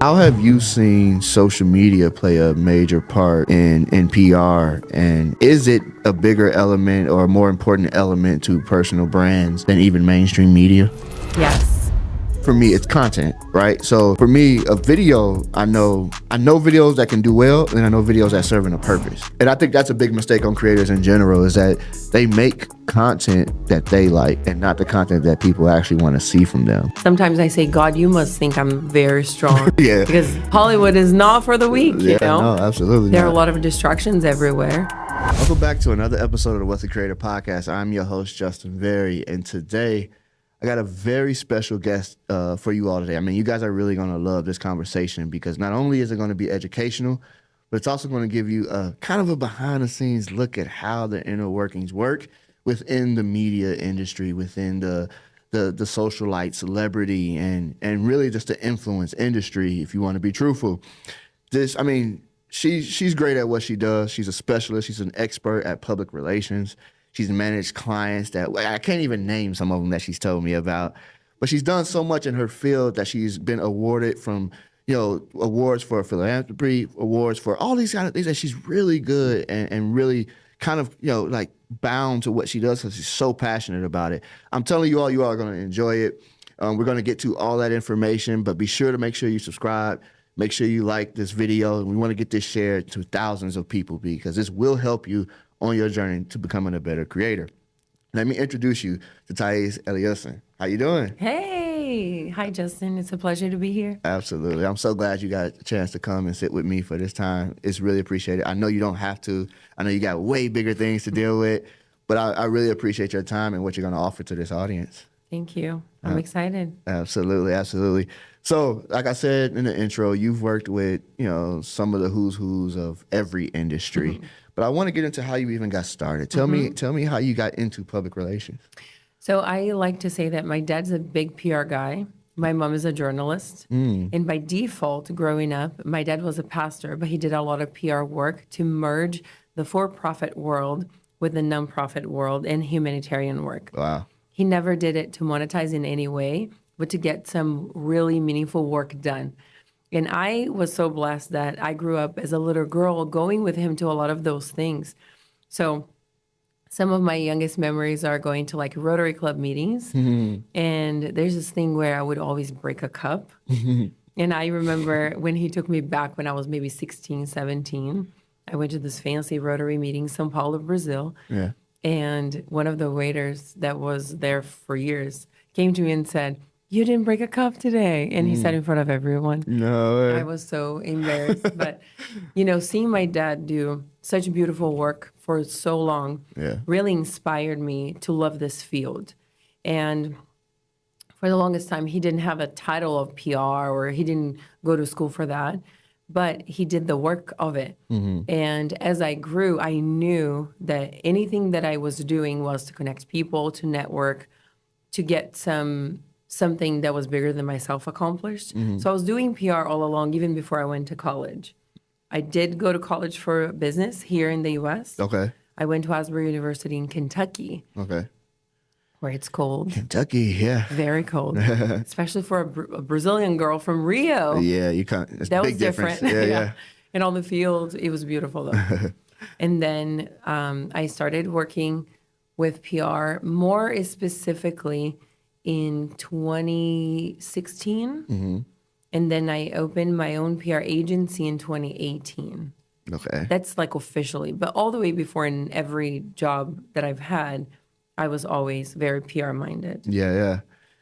How have you seen social media play a major part in PR? And is it a bigger element or a more important element to personal brands than even mainstream media? Yes. For me, it's content, right? So for me, a video, I know videos that can do well, and I know videos that serve in a purpose. And I think that's a big mistake on creators in general, is that they make content that they like and not the content that people actually want to see from them. Sometimes I say, God, you must think I'm very strong. Yeah. Because Hollywood is not for the weak, you know? No, absolutely There are not. a lot of distractions everywhere. Welcome back to another episode of the What's the Creator podcast. I'm your host, Justin Very, and today I got a very special guest for you all today. I mean, you guys are really going to love this conversation because not only is it going to be educational, but it's also going to give you a kind of a behind-the-scenes look at how the inner workings work within the media industry, within the socialite, celebrity, and really just the influence industry, if you want to be truthful. She's great at what she does. She's a specialist. She's an expert at public relations. She's managed clients that I can't even name some of them that she's told me about. But she's done so much in her field that she's been awarded from, awards for philanthropy, awards for all these kind of things, that she's really good and really kind of, like bound to what she does because she's so passionate about it. I'm telling you all are going to enjoy it. We're going to get to all that information, but be sure to make sure you subscribe. Make sure you like this video. We want to get this shared to thousands of people because this will help you on your journey to becoming a better creator. Let me introduce you to Thais Eliasen. How you doing? Hey. Hi, Justin. It's a pleasure to be here. Absolutely. I'm so glad you got a chance to come and sit with me for this time. It's really appreciated. I know you don't have to. I know you got way bigger things to deal with, but I really appreciate your time and what you're going to offer to this audience. Thank you. I'm excited. Absolutely, absolutely. So, like I said in the intro, you've worked with, some of the who's who's of every industry. Mm-hmm. But I want to get into how you even got started. Tell me how you got into public relations. So I like to say that my dad's a big PR guy. My mom is a journalist. And by default, growing up, my dad was a pastor, but he did a lot of PR work to merge the for-profit world with the nonprofit world and humanitarian work. Wow. He never did it to monetize in any way, but to get some really meaningful work done. And I was so blessed that I grew up as a little girl going with him to a lot of those things. So some of my youngest memories are going to like Rotary Club meetings. Mm-hmm. And there's this thing where I would always break a cup. Mm-hmm. And I remember when he took me back when I was maybe 16, 17, I went to this fancy Rotary meeting, São Paulo, Brazil. Yeah. And one of the waiters that was there for years came to me and said, "You didn't break a cup today." And he said in front of everyone. No way. I was so embarrassed. But, seeing my dad do such beautiful work for so long really inspired me to love this field. And for the longest time, he didn't have a title of PR or he didn't go to school for that. But he did the work of it. Mm-hmm. And as I grew, I knew that anything that I was doing was to connect people, to network, to get something that was bigger than myself accomplished. Mm-hmm. So I was doing PR all along, even before I went to college. I did go to college for business here in the U.S. Okay. I went to Asbury University in Kentucky. Okay. Where it's cold. Kentucky, yeah. Very cold. Especially for a Brazilian girl from Rio. Yeah, you can't. It's that big was different. Yeah. And on the field, it was beautiful though. And then I started working with PR more specifically in 2016. Mm-hmm. And then I opened my own PR agency in 2018. Okay. That's like officially. But all the way before, in every job that I've had, I was always very PR minded. Yeah.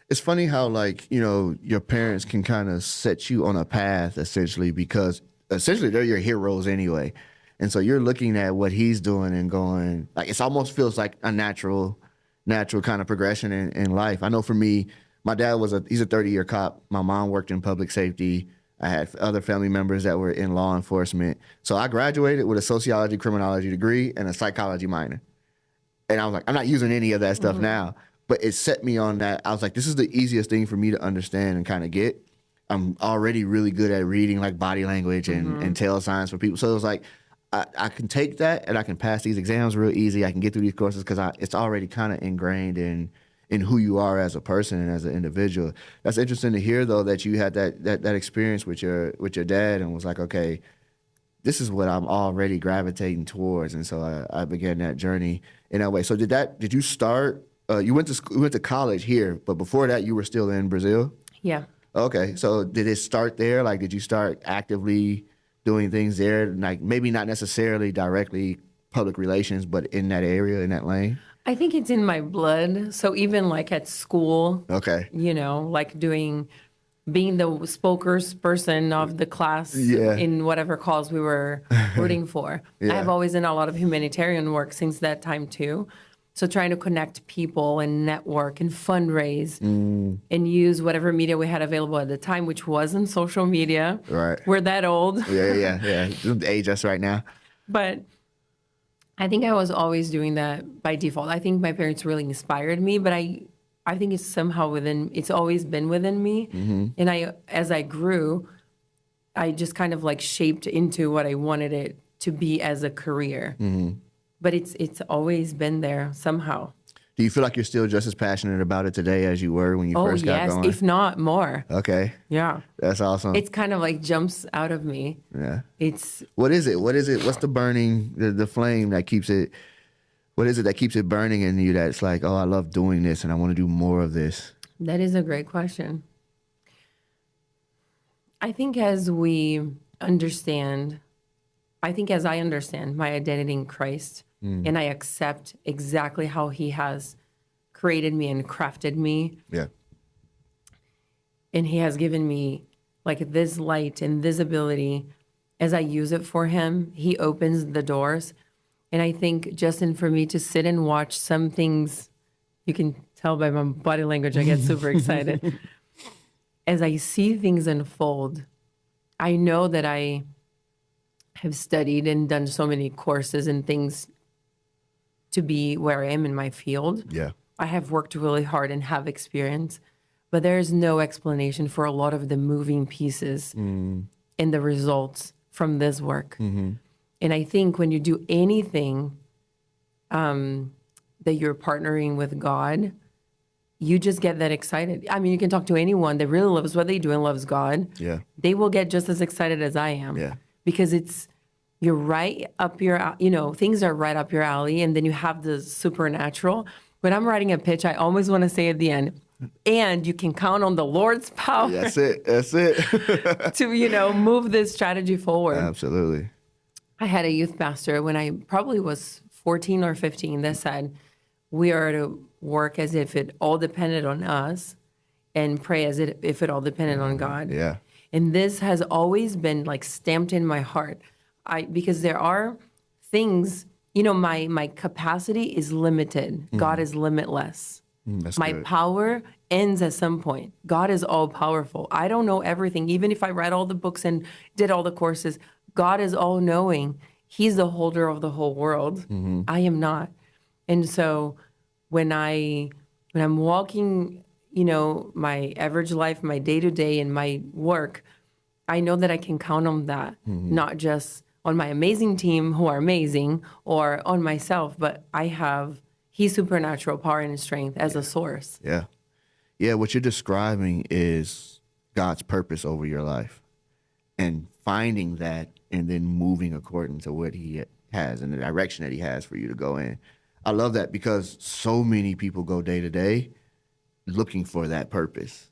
It's funny how your parents can kind of set you on a path essentially because essentially they're your heroes anyway. And so you're looking at what he's doing and going, like, it almost feels like a natural kind of progression in life. I know for me, my dad he's a 30-year cop. My mom worked in public safety. I had other family members that were in law enforcement. So I graduated with a sociology criminology degree and a psychology minor. And I was like, I'm not using any of that stuff now. But it set me on that. I was like, this is the easiest thing for me to understand and kind of get. I'm already really good at reading like body language and tell signs for people. So it was like, I can take that and I can pass these exams real easy. I can get through these courses because it's already kind of ingrained in in who you are as a person and as an individual. That's interesting to hear though that you had that experience with your dad and was like, okay, this is what I'm already gravitating towards, and so I began that journey in that way. So did you start? You went to school, you went to college here, but before that you were still in Brazil. Yeah. Okay, so did it start there? Like, did you start actively doing things there? Like, maybe not necessarily directly public relations, but in that area, in that lane? I think it's in my blood. So even like at school, Okay. like being the spokesperson of the class Yeah. in whatever cause we were rooting for. I have Yeah. always done a lot of humanitarian work since that time too. So trying to connect people and network and fundraise and use whatever media we had available at the time, which wasn't social media. Right. We're that old. Yeah. Don't age us right now. But I think I was always doing that by default. I think my parents really inspired me, but I think it's somehow it's always been within me. And as I grew, I just kind of like shaped into what I wanted it to be as a career. But it's always been there somehow. Do you feel like you're still just as passionate about it today as you were when you first got yes, going? if not more. Okay. Yeah. That's awesome. It's kind of like jumps out of me. Yeah. It's What is it? What's the burning, the flame that keeps it, what is it that keeps it burning in you that's like, oh, I love doing this and I want to do more of this? That is a great question. I think as I understand my identity in Christ and I accept exactly how he has created me and crafted me, Yeah. and he has given me like this light and this ability, as I use it for him, he opens the doors. And I think, Justin, for me to sit and watch some things, you can tell by my body language, I get super excited. As I see things unfold, I know that I have studied and done so many courses and things to be where I am in my field. Yeah. I have worked really hard and have experience, but there's no explanation for a lot of the moving pieces and the results from this work. And I think when you do anything that you're partnering with God, you just get that excited. I mean, you can talk to anyone that really loves what they do and loves God. Yeah. They will get just as excited as I am. Yeah. Because you're right up your, things are right up your alley. And then you have the supernatural. When I'm writing a pitch, I always want to say at the end, and you can count on the Lord's power That's it. to, move this strategy forward. Absolutely. I had a youth pastor when I probably was 14 or 15 that said, we are to work as if it all depended on us and pray as if it all depended on God. Yeah. And this has always been like stamped in my heart. Because there are things, my capacity is limited. God is limitless. That's My good. power ends at some point. God is all powerful. I don't know everything. Even if I read all the books and did all the courses, God is all knowing. He's the holder of the whole world. I am not. And so when I'm walking, my average life, my day-to-day and my work, I know that I can count on that, not just on my amazing team who are amazing or on myself, but I have His supernatural power and strength as a source. Yeah. Yeah. What you're describing is God's purpose over your life and finding that and then moving according to what he has and the direction that he has for you to go in. I love that because so many people go day to day looking for that purpose.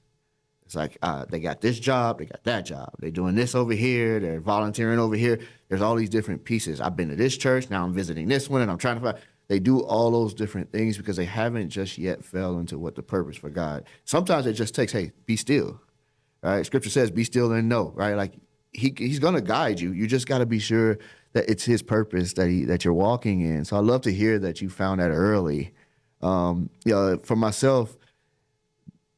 It's like they got this job, they got that job. They're doing this over here, they're volunteering over here. There's all these different pieces. I've been to this church, now I'm visiting this one, and I'm trying to find. They do all those different things because they haven't just yet fell into what the purpose for God. Sometimes it just takes, hey, be still, right? Scripture says, be still and know, right? Like he's going to guide you. You just got to be sure that it's his purpose that you're walking in. So I love to hear that you found that early. For myself,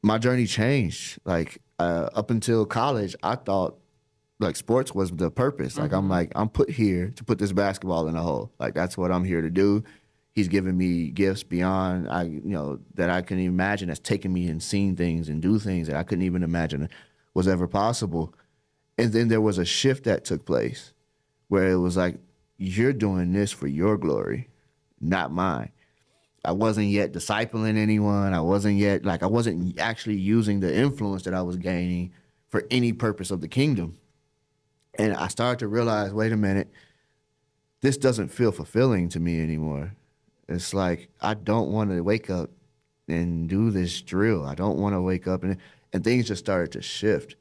my journey changed. Like up until college, I thought like sports was the purpose. Like I'm put here to put this basketball in a hole. Like that's what I'm here to do. He's given me gifts beyond that I couldn't even imagine. That's taken me and seen things and do things that I couldn't even imagine was ever possible. And then there was a shift that took place where it was like, you're doing this for your glory, not mine. I wasn't yet discipling anyone. I wasn't actually using the influence that I was gaining for any purpose of the kingdom. And I started to realize, wait a minute, this doesn't feel fulfilling to me anymore. It's like I don't want to wake up and do this drill. I don't want to wake up and things just started to shift.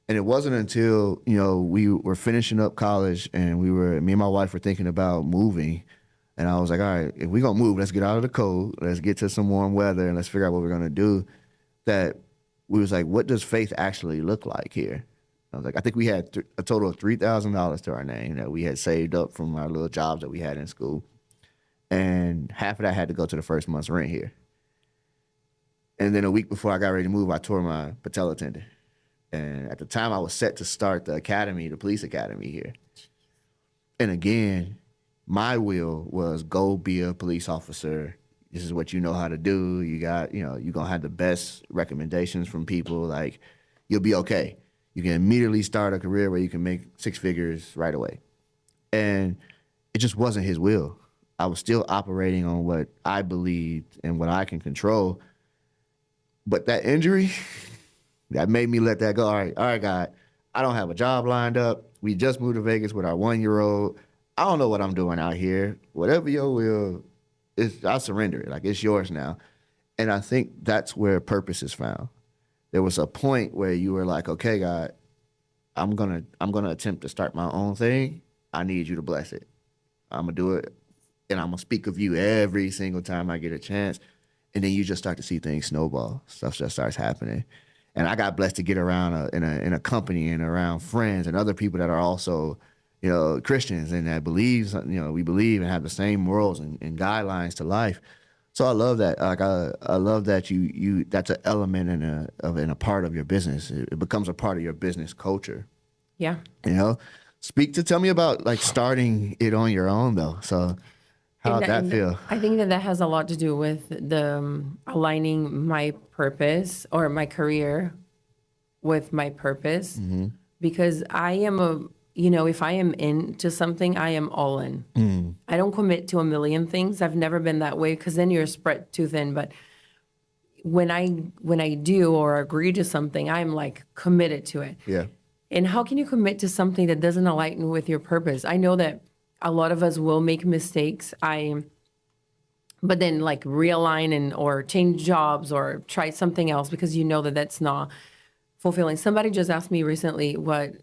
And it wasn't until, we were finishing up college and me and my wife were thinking about moving. And I was like, all right, if we're going to move, let's get out of the cold. Let's get to some warm weather and let's figure out what we're going to do. That we was like, what does faith actually look like here? I was like, I think we had a total of $3,000 to our name that we had saved up from our little jobs that we had in school. And half of that had to go to the first month's rent here. And then a week before I got ready to move, I tore my patella tendon. And at the time, I was set to start the academy, the police academy here. And again, my will was go be a police officer. This is what you know how to do. You got, you're going to have the best recommendations from people. Like, you'll be okay. You can immediately start a career where you can make six figures right away. And it just wasn't his will. I was still operating on what I believed and what I can control. But that injury, that made me let that go. All right, God, I don't have a job lined up. We just moved to Vegas with our 1-year-old. I don't know what I'm doing out here. Whatever your will is, I'll surrender it. Like, it's yours now. And I think that's where purpose is found. There was a point where you were like, okay, God, I'm gonna attempt to start my own thing. I need you to bless it. I'm gonna do it, and I'm gonna speak of you every single time I get a chance. And then you just start to see things snowball. Stuff just starts happening. And I got blessed to get around in a company and around friends and other people that are also, Christians and that believes, we believe and have the same morals and guidelines to life. So I love that. Like I love that you that's an element in a part of your business. It becomes a part of your business culture. Yeah. Tell me about like starting it on your own though. So how'd that feel? I think that has a lot to do with the aligning my purpose or my career with my purpose, because I am if I am into something, I am all in. I don't commit to a million things. I've never been that way because then you're spread too thin. But when I do or agree to something, I'm like committed to it. Yeah. And how can you commit to something that doesn't align with your purpose? I know that a lot of us will make mistakes. But then like realign or change jobs or try something else because you know that that's not fulfilling. Somebody just asked me recently what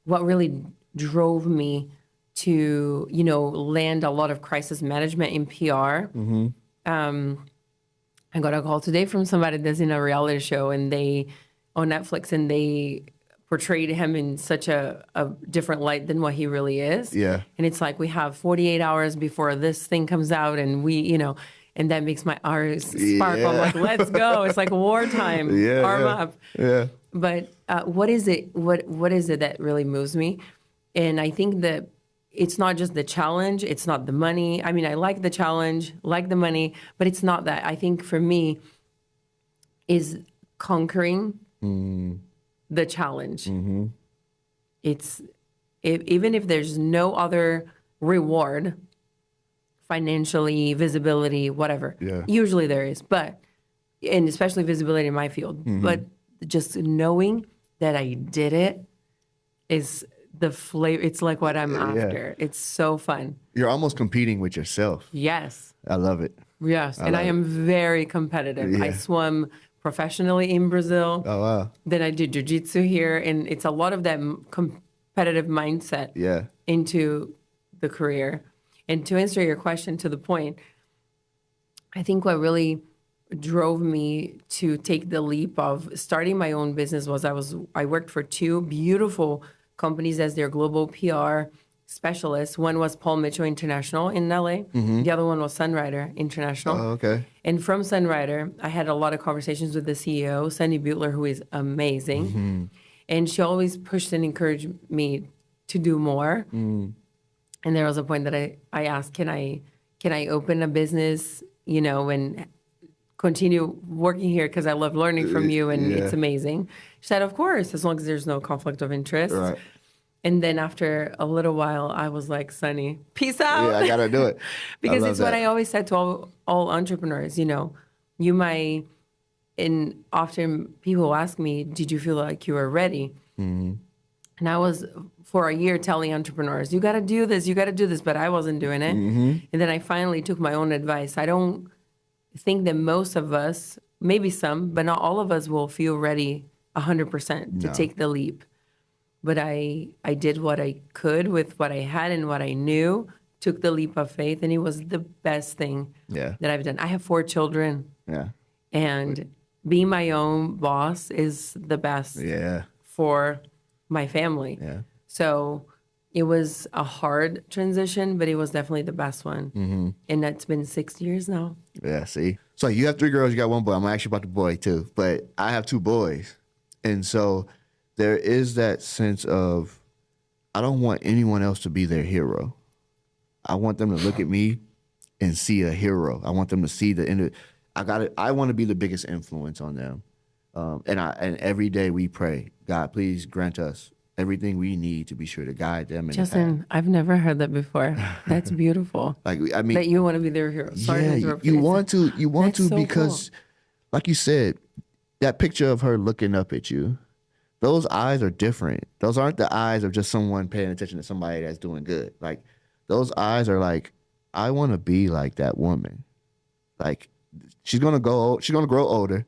really drove me to, land a lot of crisis management in PR. I got a call today from somebody that's in a reality show on Netflix, and they portrayed him in such a different light than what he really is. Yeah. And it's like we have 48 hours before this thing comes out, and and that makes my eyes sparkle. Yeah. I'm like, let's go. It's like wartime. Arm up. Yeah. But what is it? What is it that really moves me? And I think that it's not just the challenge. It's not the money. I mean, I like the challenge, like the money, but it's not that. I think for me is conquering the challenge. It's even if there's no other reward, financially, visibility, whatever. Yeah. Usually there is, and especially visibility in my field. But just knowing that I did it is the flavor. It's like what I'm after. It's so fun. You're almost competing with yourself. Yes. I love it. Yes. And I am very competitive. Yeah. I swim professionally in Brazil. Oh, wow. Then I do jiu-jitsu here. And it's a lot of that competitive mindset into the career. And to answer your question to the point, I think what really drove me to take the leap of starting my own business was I worked for two beautiful companies as their global PR specialists. One was Paul Mitchell International in LA. The other one was Sunrider International. Oh, okay. And from Sunrider, I had a lot of conversations with the CEO, Sandy Butler, who is amazing. And she always pushed and encouraged me to do more. And there was a point that I asked, can I open a business, and continue working here because I love learning from you and it's amazing. She said, of course, as long as there's no conflict of interest. Right. And then after a little while, I was like, Sonny, peace out. Yeah, I gotta do it. Because love it's what that. I always said to all entrepreneurs, you might, and often people ask me, did you feel like you were ready? And I was for a year telling entrepreneurs, you got to do this, you got to do this, but I wasn't doing it. And then I finally took my own advice. I don't think that most of us, maybe some, but not all of us will feel ready 100% to take the leap. But I did what I could with what I had and what I knew, took the leap of faith, and it was the best thing Yeah. that I've done. I have 4 children, Yeah. and being my own boss is the best Yeah. for my family. Yeah. So it was a hard transition, but it was definitely the best one. And that's been 6 years now. Yeah, see? So you have 3 girls, you got 1 boy. I'm actually about the boy too, but I have 2 boys. And so there is that sense of, I don't want anyone else to be their hero. I want them to look at me and see a hero. I want them to see I want to be the biggest influence on them. And every day we pray, God, please grant us everything we need to be sure to guide them. Justin, I've never heard that before. That's beautiful. Like, I mean, That you want to be their hero. Sorry to yeah, interrupt you want That's to so because, like you said, that picture of her looking up at you, those eyes are different. Those aren't the eyes of just someone paying attention to somebody that's doing good. Like, those eyes are like, I want to be like that woman. Like, she's gonna grow older,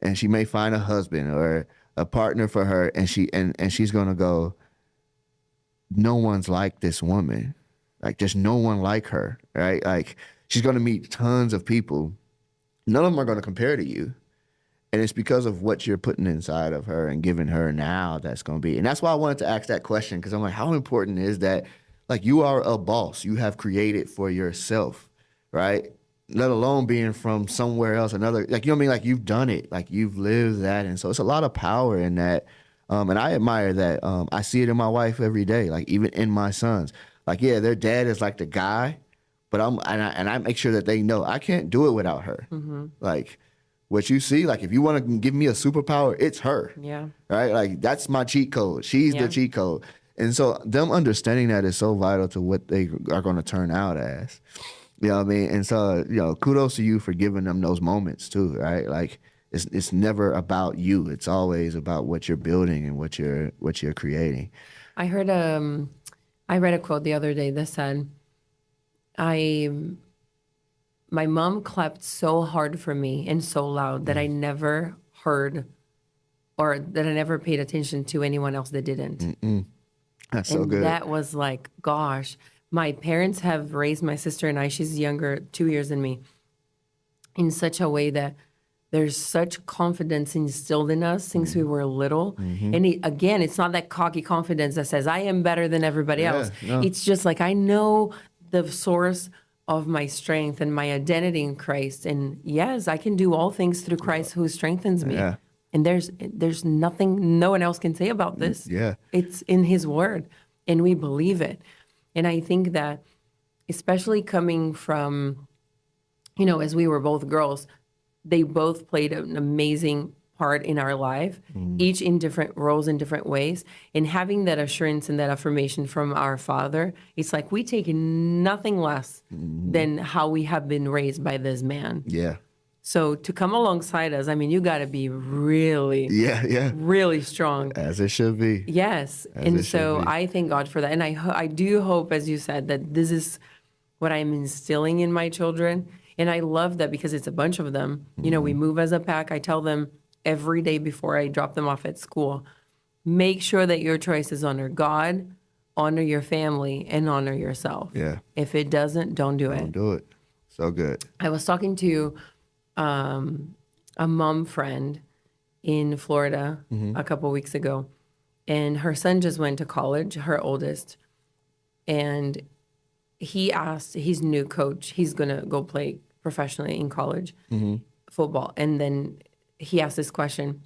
and she may find a husband or a partner for her, and she's gonna go, no one's like this woman. Like, just no one like her, right? Like, she's gonna meet tons of people. None of them are gonna compare to you. And it's because of what you're putting inside of her and giving her now that's going to be. And that's why I wanted to ask that question, because I'm like, how important is that? Like, you are a boss. You have created for yourself, right? Let alone being from somewhere else, another, like, you know what I mean? Like, you've done it. Like, you've lived that. And so it's a lot of power in that. And I admire that. I see it in my wife every day, like, even in my sons. Like, yeah, their dad is like the guy, but I make sure that they know I can't do it without her. Like, what you see, like, if you want to give me a superpower, it's her. Yeah. Right? Like, that's my cheat code. She's the cheat code. And so them understanding that is so vital to what they are going to turn out as. You know what I mean? And so, kudos to you for giving them those moments too, right? Like, it's never about you. It's always about what you're building and what you're creating. I heard I read a quote the other day that said, my mom clapped so hard for me and so loud that I never heard or that I never paid attention to anyone else that didn't. That's so good. That was like, gosh, my parents have raised my sister and I, she's younger, 2 years than me, in such a way that there's such confidence instilled in us since we were little. And again, it's not that cocky confidence that says, I am better than everybody else. No. It's just like, I know the source of my strength and my identity in Christ. And yes, I can do all things through Christ who strengthens me. Yeah. And there's nothing no one else can say about this. Yeah. It's in his word and we believe it. And I think that especially coming from, as we were both girls, they both played an amazing part in our life, each in different roles in different ways. And having that assurance and that affirmation from our Father, it's like we take nothing less than how we have been raised by this man. Yeah. So to come alongside us, I mean, you got to be really, really strong. As it should be. Yes. As And it so should be. I thank God for that. And I do hope, as you said, that this is what I'm instilling in my children. And I love that because it's a bunch of them. We move as a pack. I tell them every day before I drop them off at school, make sure that your choices honor God, honor your family, and honor yourself. Yeah. If it doesn't, don't do it. Don't do it. So good. I was talking to a mom friend in Florida a couple weeks ago, and her son just went to college, her oldest, and he asked his new coach, he's going to go play professionally in college football, and then he asked this question,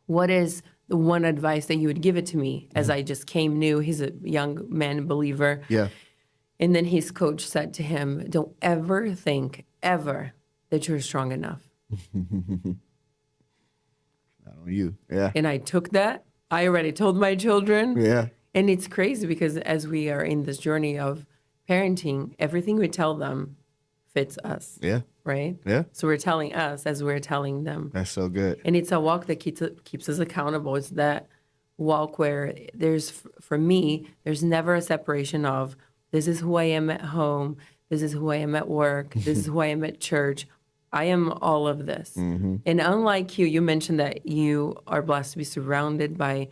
what is the one advice that you would give it to me as I just came new? He's a young man believer. Yeah. And then his coach said to him, don't ever think, ever, that you're strong enough. Not on you. Yeah. And I took that. I already told my children. Yeah. And it's crazy because as we are in this journey of parenting, everything we tell them fits us, Yeah. right? Yeah. So we're telling us as we're telling them. That's so good. And it's a walk that keeps us accountable. It's that walk where for me, there's never a separation of this is who I am at home, this is who I am at work, this is who I am at church. I am all of this. And unlike you mentioned that you are blessed to be surrounded by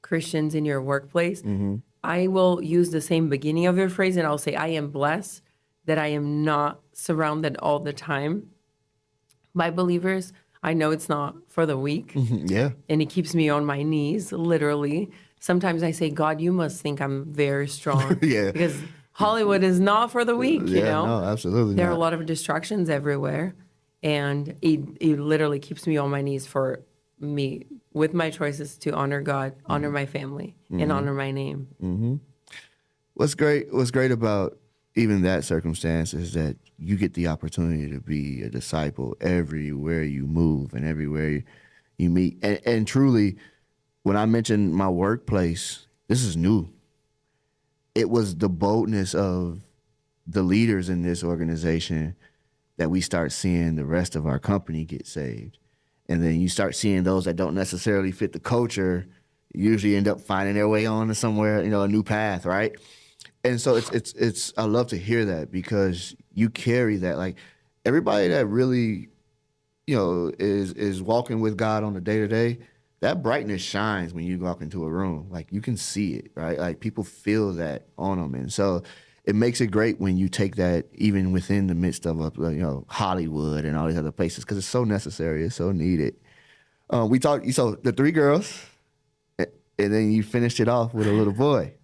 Christians in your workplace. I will use the same beginning of your phrase and I'll say, I am blessed that I am not surrounded all the time by believers. I know it's not for the weak. Yeah. And it keeps me on my knees, literally. Sometimes I say, God, you must think I'm very strong. Yeah. Because Hollywood is not for the weak, you know? No, absolutely There are not. a lot of distractions everywhere. And it literally keeps me on my knees for me with my choices to honor God, honor my family, and honor my name. What's great about even that circumstance is that you get the opportunity to be a disciple everywhere you move and everywhere you meet. And truly, when I mentioned my workplace, this is new. It was the boldness of the leaders in this organization that we start seeing the rest of our company get saved. And then you start seeing those that don't necessarily fit the culture usually end up finding their way on to somewhere, a new path, right? And so it's I love to hear that because you carry that. Like everybody that really, is walking with God on a day-to-day, that brightness shines when you walk into a room. Like you can see it, right? Like people feel that on them. And so it makes it great when you take that even within the midst of Hollywood and all these other places because it's so necessary, it's so needed. We talked, so the 3 girls, and then you finished it off with a little boy.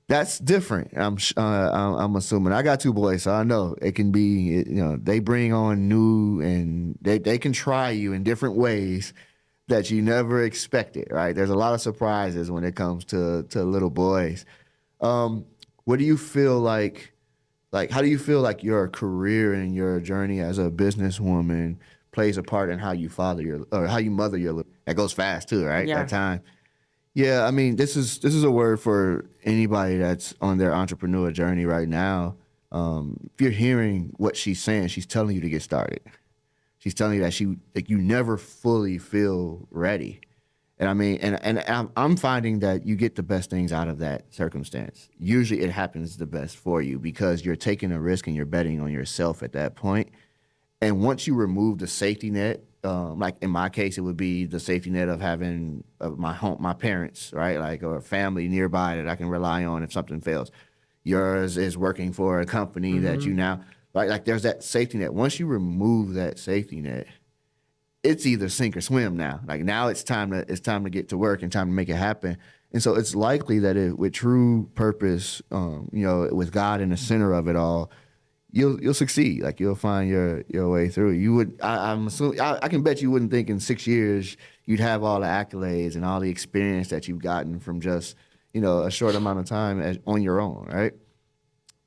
That's different. I'm assuming. I got 2 boys, so I know it can be. They bring on new and they can try you in different ways that you never expected. Right? There's a lot of surprises when it comes to little boys. What do you feel like? Like, how do you feel like your career and your journey as a businesswoman plays a part in how you how you mother your little? That goes fast too, right? Yeah. That time. Yeah, I mean, this is a word for anybody that's on their entrepreneur journey right now. If you're hearing what she's saying, she's telling you to get started. She's telling you that you never fully feel ready. And I mean, and I'm finding that you get the best things out of that circumstance. Usually it happens the best for you because you're taking a risk and you're betting on yourself at that point. And once you remove the safety net, like in my case, it would be the safety net of having my parents, right? Like, or a family nearby that I can rely on if something fails. Yours is working for a company that you now, right? Like there's that safety net. Once you remove that safety net, it's either sink or swim now. Like now it's time to get to work and time to make it happen. And so it's likely that with true purpose, with God in the center of it all, you'll succeed. Like you'll find your way through. You would. I'm assuming. I can bet you wouldn't think in 6 years you'd have all the accolades and all the experience that you've gotten from just a short amount of time on your own, right?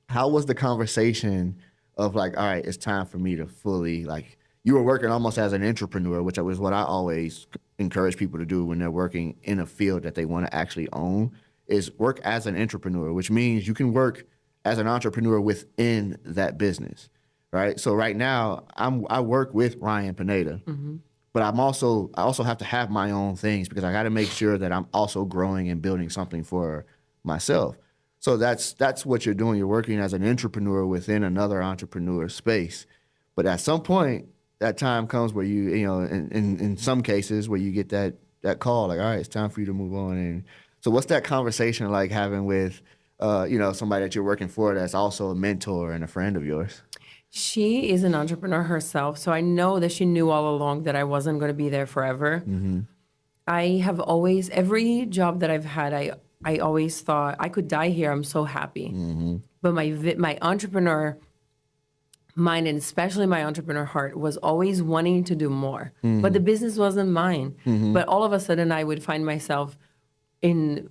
How was the conversation of like, all right, it's time for me to fully like. You were working almost as an entrepreneur, which was what I always encourage people to do when they're working in a field that they want to actually own, is work as an entrepreneur, which means you can work as an entrepreneur within that business, right? So right now, I work with Ryan Pineda, but I also have to have my own things because I got to make sure that I'm also growing and building something for myself. So that's what you're doing. You're working as an entrepreneur within another entrepreneur space. But at some point, that time comes where in some cases where you get that call, like, all right, it's time for you to move on. And so what's that conversation like having with, somebody that you're working for that's also a mentor and a friend of yours? She is an entrepreneur herself, so I know that she knew all along that I wasn't going to be there forever. I have always, every job that I've had, I always thought I could die here. I'm so happy. But my entrepreneur mind, and especially my entrepreneur heart, was always wanting to do more. But the business wasn't mine. But all of a sudden, I would find myself in,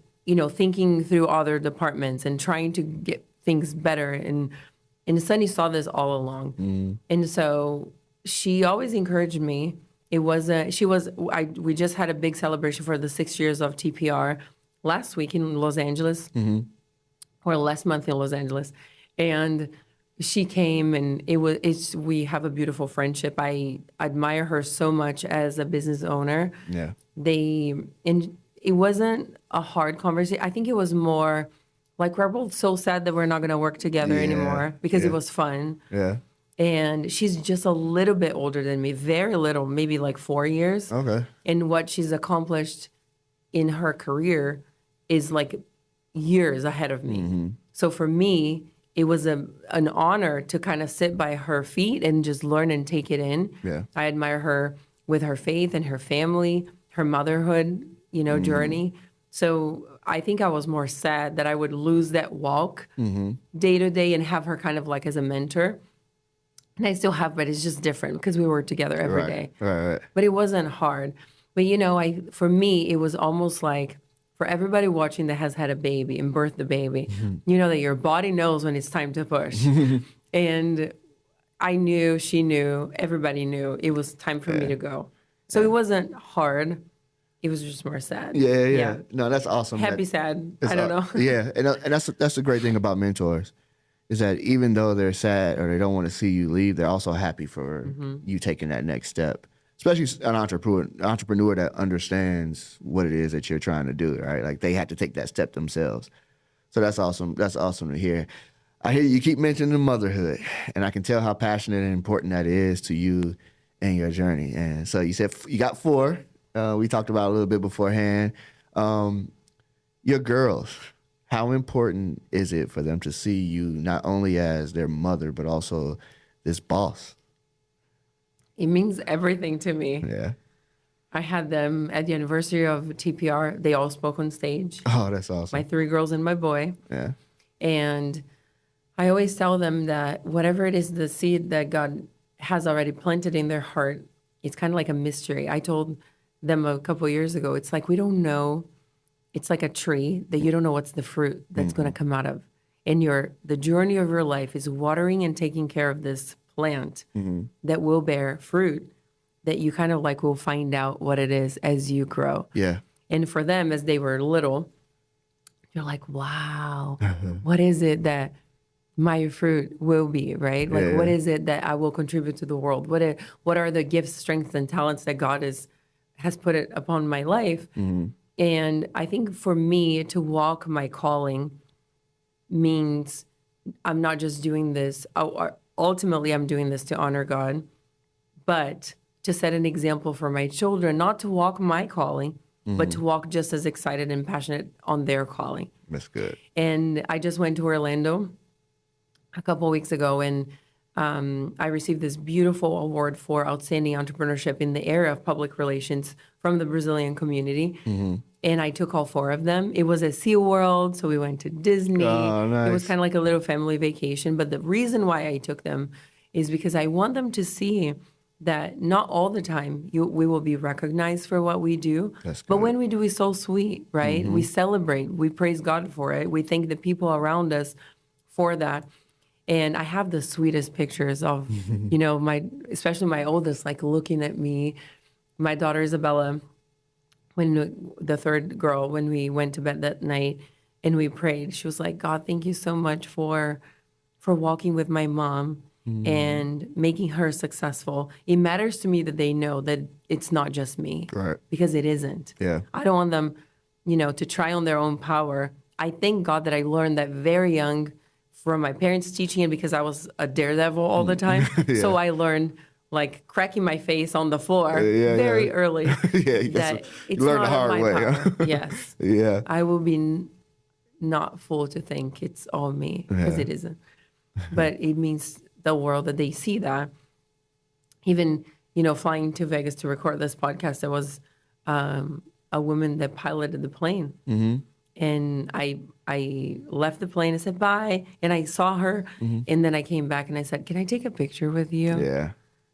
thinking through other departments and trying to get things better. And Sunny saw this all along. And so she always encouraged me. We just had a big celebration for the 6 years of TPR last week in Los Angeles, or last month in Los Angeles, and she came, and we have a beautiful friendship. I admire her so much as a business owner. Yeah. And it wasn't a hard conversation. I think it was more like we're both so sad that we're not going to work together anymore because it was fun. Yeah. And she's just a little bit older than me, very little, maybe like 4 years. Okay. And what she's accomplished in her career is like years ahead of me. So for me, it was an honor to kind of sit by her feet and just learn and take it in. Yeah. I admire her with her faith and her family, her motherhood, journey. So I think I was more sad that I would lose that walk day to day and have her kind of like as a mentor. And I still have, but it's just different because we were together every day. Right. But it wasn't hard. But for me, it was almost like for everybody watching that has had a baby and birthed a baby, you know that your body knows when it's time to push. And I knew, she knew, everybody knew it was time for me to go. So it wasn't hard. It was just more sad. Yeah. No, that's awesome. Happy, sad. I don't know. Yeah, and that's the great thing about mentors, is that even though they're sad or they don't want to see you leave, they're also happy for you taking that next step. Especially an entrepreneur that understands what it is that you're trying to do, right? Like they had to take that step themselves. So that's awesome. That's awesome to hear. I hear you keep mentioning motherhood, and I can tell how passionate and important that is to you and your journey. And so you said you got 4. We talked about it a little bit beforehand. Your girls, how important is it for them to see you not only as their mother, but also this boss? It means everything to me. Yeah. I had them at the anniversary of TPR. They all spoke on stage. Oh, that's awesome. My 3 girls and my boy. Yeah. And I always tell them that whatever it is, the seed that God has already planted in their heart, it's kind of like a mystery. I told them a couple of years ago, it's like we don't know. It's like a tree that you don't know what's the fruit that's going to come out of. And the journey of your life is watering and taking care of this plant that will bear fruit, that you kind of like will find out what it is as you grow. Yeah. And for them, as they were little, you're like, wow, what is it that my fruit will be, right? Like, what is it that I will contribute to the world? What are the gifts, strengths, and talents that God has put it upon my life? And I think for me to walk my calling means I'm not just doing this. Ultimately, I'm doing this to honor God, but to set an example for my children, not to walk my calling, but to walk just as excited and passionate on their calling. That's good. And I just went to Orlando a couple of weeks ago, and I received this beautiful award for outstanding entrepreneurship in the area of public relations from the Brazilian community. And I took all 4 of them. It was at SeaWorld, so we went to Disney. Oh, nice. It was kind of like a little family vacation. But the reason why I took them is because I want them to see that not all the time we will be recognized for what we do. That's good. But when we do, it's so sweet, right? We celebrate. We praise God for it. We thank the people around us for that. And I have the sweetest pictures of, especially my oldest, like looking at me. My daughter Isabella, the 3rd girl, when we went to bed that night and we prayed, she was like, God, thank you so much for walking with my mom and making her successful. It matters to me that they know that it's not just me. Right. Because it isn't. Yeah. I don't want them, to try on their own power. I thank God that I learned that very young from my parents teaching it, because I was a daredevil all the time. So I learned like cracking my face on the floor very early. That it's you learned not the hard my way. power. Yes. Yeah. I will be not fool to think it's all me, because it isn't. But it means the world that they see that. Even, flying to Vegas to record this podcast, there was a woman that piloted the plane. And I left the plane and said bye, and I saw her, and then I came back and I said, can I take a picture with you? Yeah.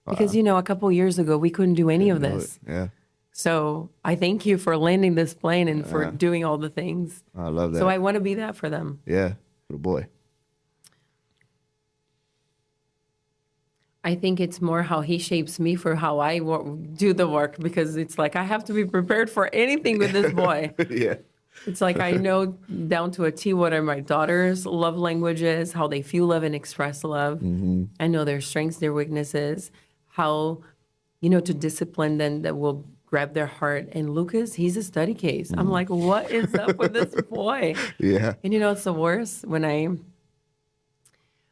Because, a couple of years ago, we couldn't do any of this. Yeah. So I thank you for landing this plane and for doing all the things. I love that. So I want to be that for them. Yeah. For the boy. I think it's more how he shapes me for how I do the work, because it's like I have to be prepared for anything with this boy. Yeah. It's like I know down to a T what are my daughter's love languages, how they feel love and express love. I know their strengths, their weaknesses, how, to discipline them that will grab their heart. And Lucas, he's a study case. I'm like, what is up with this boy? Yeah. And it's the worst when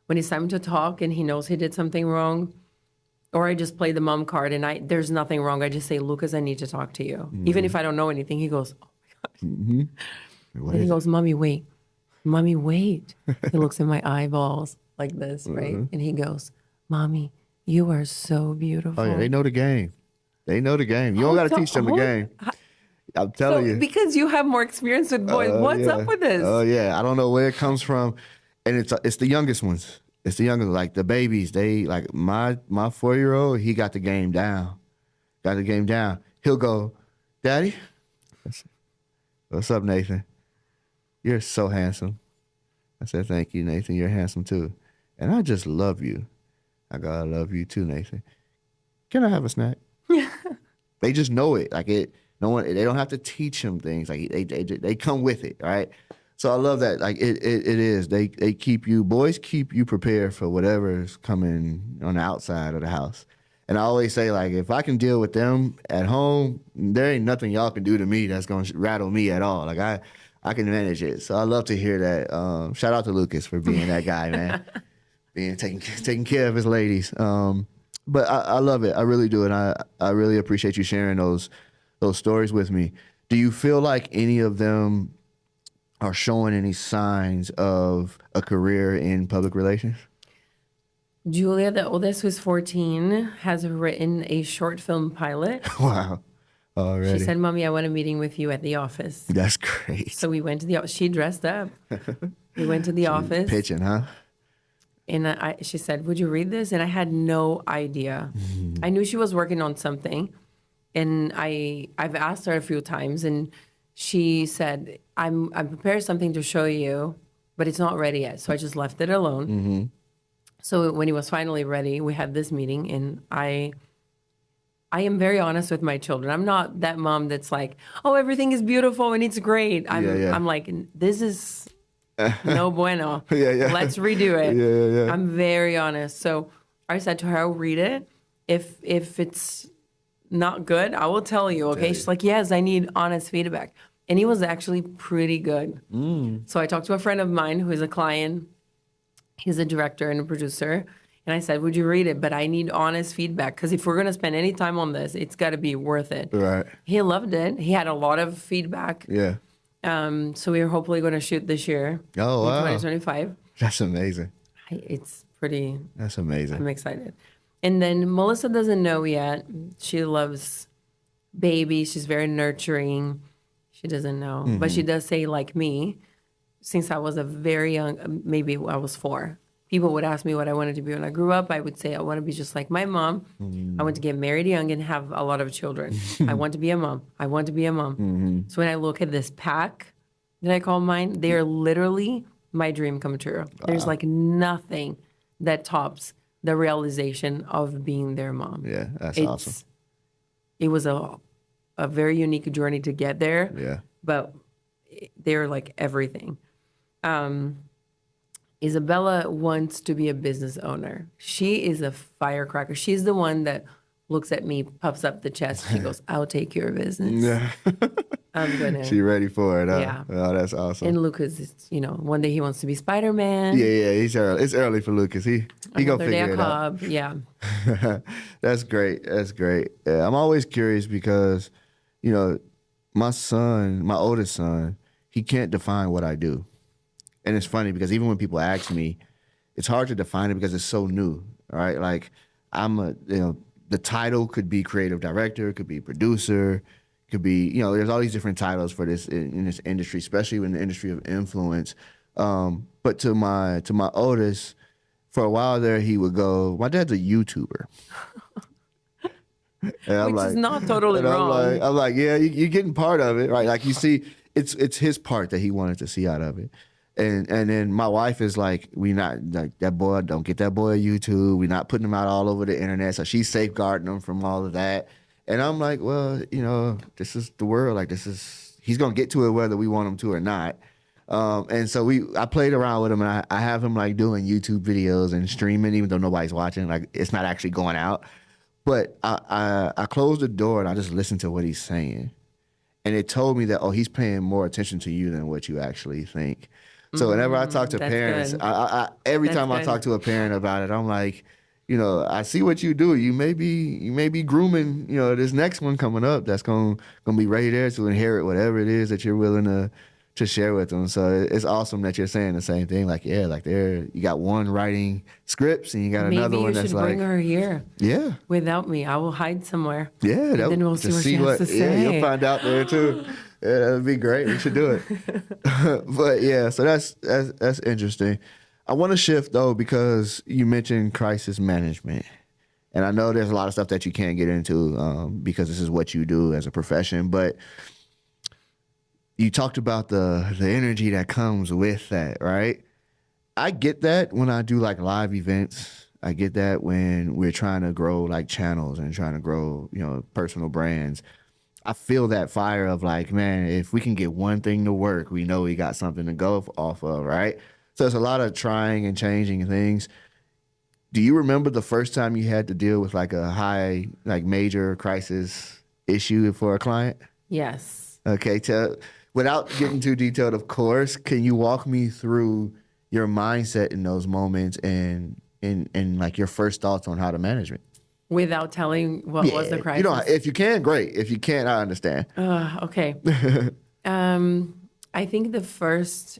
it's time to talk and he knows he did something wrong, or I just play the mom card and there's nothing wrong. I just say, Lucas, I need to talk to you. Even if I don't know anything, he goes, oh my God. And he goes, Mommy, wait. Mommy, wait. He looks in my eyeballs like this, right? And he goes, Mommy, you are so beautiful. Oh, yeah, they know the game. They know the game. You don't got to teach them the game. I'm telling you. Because you have more experience with boys, what's up with this? Oh, yeah. I don't know where it comes from. And it's the youngest ones. It's the youngest, like the babies. They, like my 4-year-old, he got the game down. Got the game down. He'll go, Daddy, what's up, Nathan? You're so handsome. I said, thank you, Nathan. You're handsome too. And I just love you. I go, I love you too, Nathan. Can I have a snack? They just know it. Like it. No one. They don't have to teach them things. Like they come with it, right? So I love that. Like it is. They keep you. Boys keep you prepared for whatever's coming on the outside of the house. And I always say, like, if I can deal with them at home, there ain't nothing y'all can do to me that's gonna rattle me at all. Like I can manage it. So I love to hear that. Shout out to Lucas for being that guy, man. Taking care of his ladies. But I love it. I really do. And I really appreciate you sharing those stories with me. Do you feel like any of them are showing any signs of a career in public relations? Julia, the oldest, who's 14, has written a short film pilot. Wow. Already. She said, Mommy, I want a meeting with you at the office. That's great. So we went to the office. She dressed up. We went to the office. Pitching, huh? And she said, would you read this? And I had no idea. I knew she was working on something. And I've asked her a few times. And she said, I'm prepared something to show you, but it's not ready yet. So I just left it alone. So when he was finally ready, we had this meeting. And I am very honest with my children. I'm not that mom that's like, oh, everything is beautiful and it's great. I'm like, this is no bueno. Let's redo it. I'm very honest. So I said to her, I'll read it. If it's not good, I will tell you, okay? She's like, yes, I need honest feedback. And he was actually pretty good. So I talked to a friend of mine who is a client. He's a director and a producer. And I said, would you read it? But I need honest feedback because if we're going to spend any time on this, it's got to be worth it. Right. He loved it. He had a lot of feedback. Yeah. So we're hopefully going to shoot this year. Oh, wow. 2025. That's amazing. It's pretty. That's amazing. I'm excited. And then Melissa doesn't know yet. She loves babies. She's very nurturing. She doesn't know. But she does say, like me, since I was a very young, maybe I was 4. People would ask me what I wanted to be when I grew up. I would say, I want to be just like my mom. I want to get married young and have a lot of children. I want to be a mom. I want to be a mom. So when I look at this pack that I call mine, they are literally my dream come true. There's like nothing that tops the realization of being their mom. Yeah, that's awesome. It was a very unique journey to get there. Yeah. But they're like everything. Isabella wants to be a business owner. She is a firecracker. She's the one that looks at me, puffs up the chest. She goes, I'll take your business. Yeah. I'm going to. She ready for it. Huh? Yeah. Oh, that's awesome. And Lucas, one day he wants to be Spider-Man. Yeah. He's early. It's early for Lucas. He gonna figure it out. Yeah. That's great. That's great. Yeah, I'm always curious because, my son, my oldest son, he can't define what I do. And it's funny because even when people ask me, it's hard to define it because it's so new, right? Like the title could be creative director, could be producer, could be, there's all these different titles for this in this industry, especially in the industry of influence. But to my oldest, for a while there, he would go, my dad's a YouTuber. Which is not totally wrong. I'm like, yeah, you're getting part of it, right? Like you see, it's his part that he wanted to see out of it. And then my wife is like, we not like that boy, don't get that boy a YouTube. We're not putting him out all over the internet. So she's safeguarding him from all of that. And I'm like, well, this is the world. Like he's gonna get to it whether we want him to or not. And so I played around with him, and I have him like doing YouTube videos and streaming, even though nobody's watching. Like it's not actually going out. But I closed the door and I just listened to what he's saying, and it told me that he's paying more attention to you than what you actually think. So whenever I talk to parents, every time I talk to a parent about it, I'm like, I see what you do. You may be grooming, this next one coming up that's gonna be ready there to inherit whatever it is that you're willing to share with them. So it's awesome that you're saying the same thing. Like, yeah, like you got one writing scripts and you got another one that's like, maybe you should bring her here. Yeah. Without me, I will hide somewhere. Yeah. And then we'll see what she has to say. Yeah, you'll find out there too. Yeah, that'd be great. We should do it. But yeah, so that's interesting. I want to shift though, because you mentioned crisis management. And I know there's a lot of stuff that you can't get into because this is what you do as a profession, but you talked about the energy that comes with that, right? I get that when I do like live events. I get that when we're trying to grow like channels and trying to grow, personal brands. I feel that fire of like, man, if we can get one thing to work, we know we got something to go off of, right? So it's a lot of trying and changing things. Do you remember the first time you had to deal with like a high, like major crisis issue for a client? Yes. Okay, without getting too detailed, of course, can you walk me through your mindset in those moments and like your first thoughts on how to manage it? Without telling what was the crisis? If you can, great. If you can't, I understand. Okay. I think the first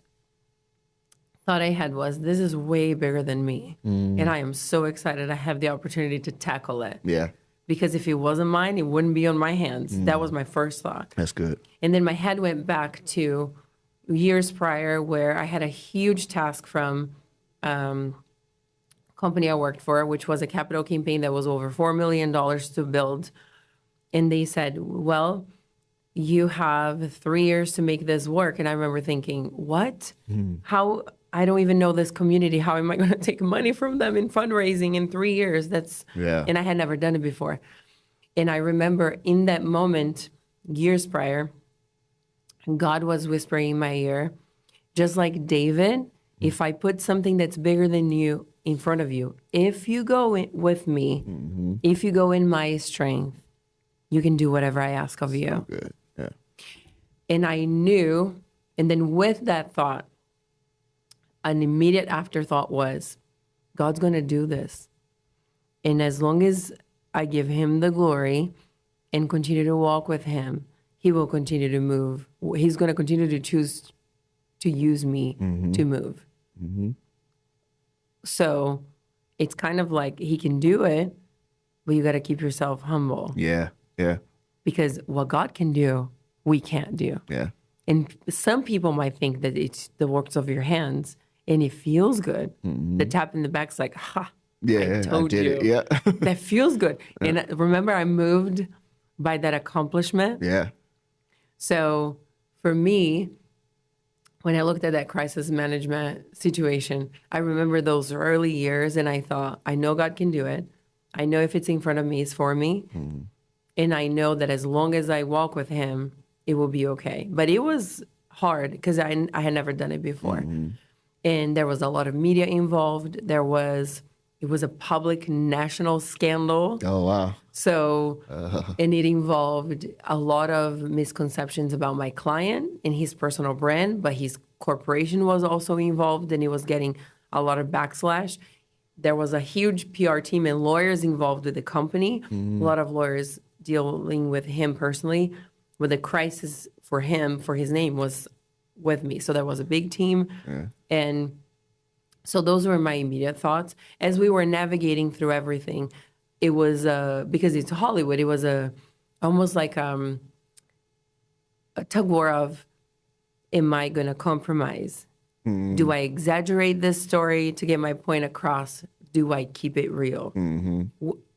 thought I had was, this is way bigger than me. And I am so excited I have the opportunity to tackle it. Yeah. Because if it wasn't mine, it wouldn't be on my hands. That was my first thought. That's good. And then my head went back to years prior where I had a huge task from company I worked for, which was a capital campaign that was over $4 million to build. And they said, well, you have 3 years to make this work. And I remember thinking, what? How? I don't even know this community. How am I going to take money from them in fundraising in 3 years? And I had never done it before. And I remember in that moment, years prior, God was whispering in my ear, just like David, if I put something that's bigger than you in front of you, if you go with me, if you go in my strength, you can do whatever I ask of you. So good. Yeah. And I knew, and then with that thought, an immediate afterthought was, God's going to do this. And as long as I give him the glory and continue to walk with him, he will continue to move. He's going to continue to choose to use me to move. So it's kind of like he can do it, but you got to keep yourself humble. Yeah. Yeah. Because what God can do, we can't do. Yeah. And some people might think that it's the works of your hands, and it feels good. The tap in the back's like, ha, yeah, I told did you. it. Yeah. That feels good. And remember, I moved by that accomplishment. Yeah. So for me, when I looked at that crisis management situation, I remember those early years and I thought, I know God can do it. I know if it's in front of me, it's for me. And I know that as long as I walk with him, it will be okay. But it was hard because I had never done it before. And there was a lot of media involved. It was a public national scandal. Oh, wow. So, and it involved a lot of misconceptions about my client and his personal brand, but his corporation was also involved and it was getting a lot of backslash. There was a huge PR team and lawyers involved with the company, a lot of lawyers dealing with him personally, with the crisis for him, for his name was with me. So there was a big team. And so those were my immediate thoughts. As we were navigating through everything, it was, because it's Hollywood, it was almost like a tug war of, am I going to compromise? Do I exaggerate this story to get my point across? Do I keep it real?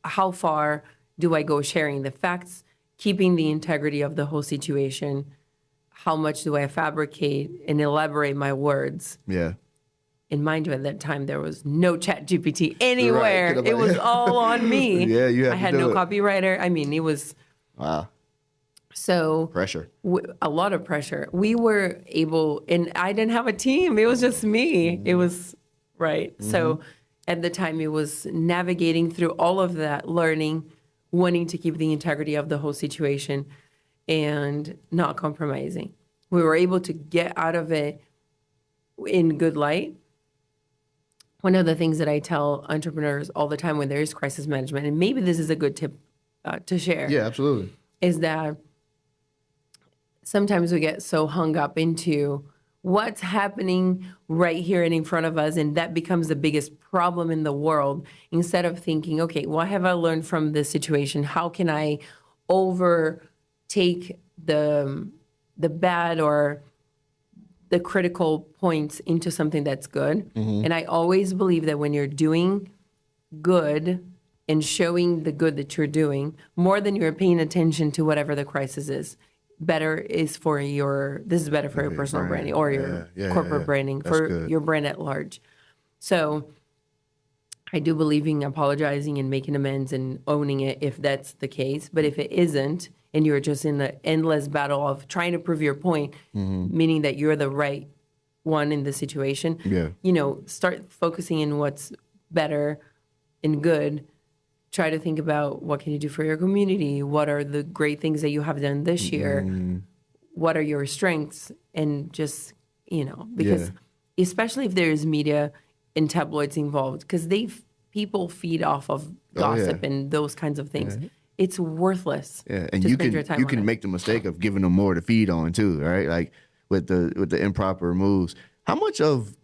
How far do I go sharing the facts, keeping the integrity of the whole situation? How much do I fabricate and elaborate my words? Yeah. And mind you, at that time, there was no chat GPT anywhere. Right. It was all on me. Yeah, you had I had no copywriter. I mean, it was... Wow. So Pressure. a lot of pressure. We were able, and I didn't have a team. It was just me. It was right. So at the time, it was navigating through all of that, learning, wanting to keep the integrity of the whole situation, and not compromising. We were able to get out of it in good light. One of the things that I tell entrepreneurs all the time when there is crisis management, and maybe this is a good tip to share, Yeah, absolutely. is that sometimes we get so hung up into what's happening right here and in front of us, and that becomes the biggest problem in the world, instead of thinking, okay, what have I learned from this situation? How can I overtake the bad or the critical points into something that's good? And I always believe that when you're doing good and showing the good that you're doing, more than you're paying attention to whatever the crisis is, better is for this is better for your personal brand. branding or your corporate branding, That's for good. your brand at large. So I do believe in apologizing and making amends and owning it if that's the case. But if it isn't, and you're just in the endless battle of trying to prove your point, meaning that you're the right one in the situation, start focusing in what's better and good. Try to think about what can you do for your community? What are the great things that you have done this year? What are your strengths? And just, because especially if there's media and tabloids involved, because people feed off of gossip and those kinds of things. It's worthless. Yeah, and to you spend your time you on can it. make the mistake of giving them more to feed on too, right? Like with the improper moves. How much of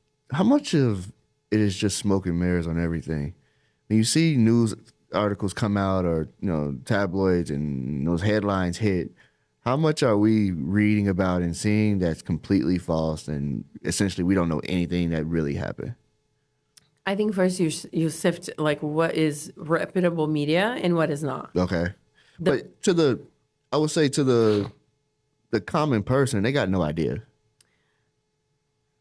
it is just smoke and mirrors on everything? When you see news articles come out or tabloids and those headlines hit, how much are we reading about and seeing that's completely false and essentially we don't know anything that really happened? I think first you sift like what is reputable media and what is not. Okay. But I would say to the common person, they got no idea.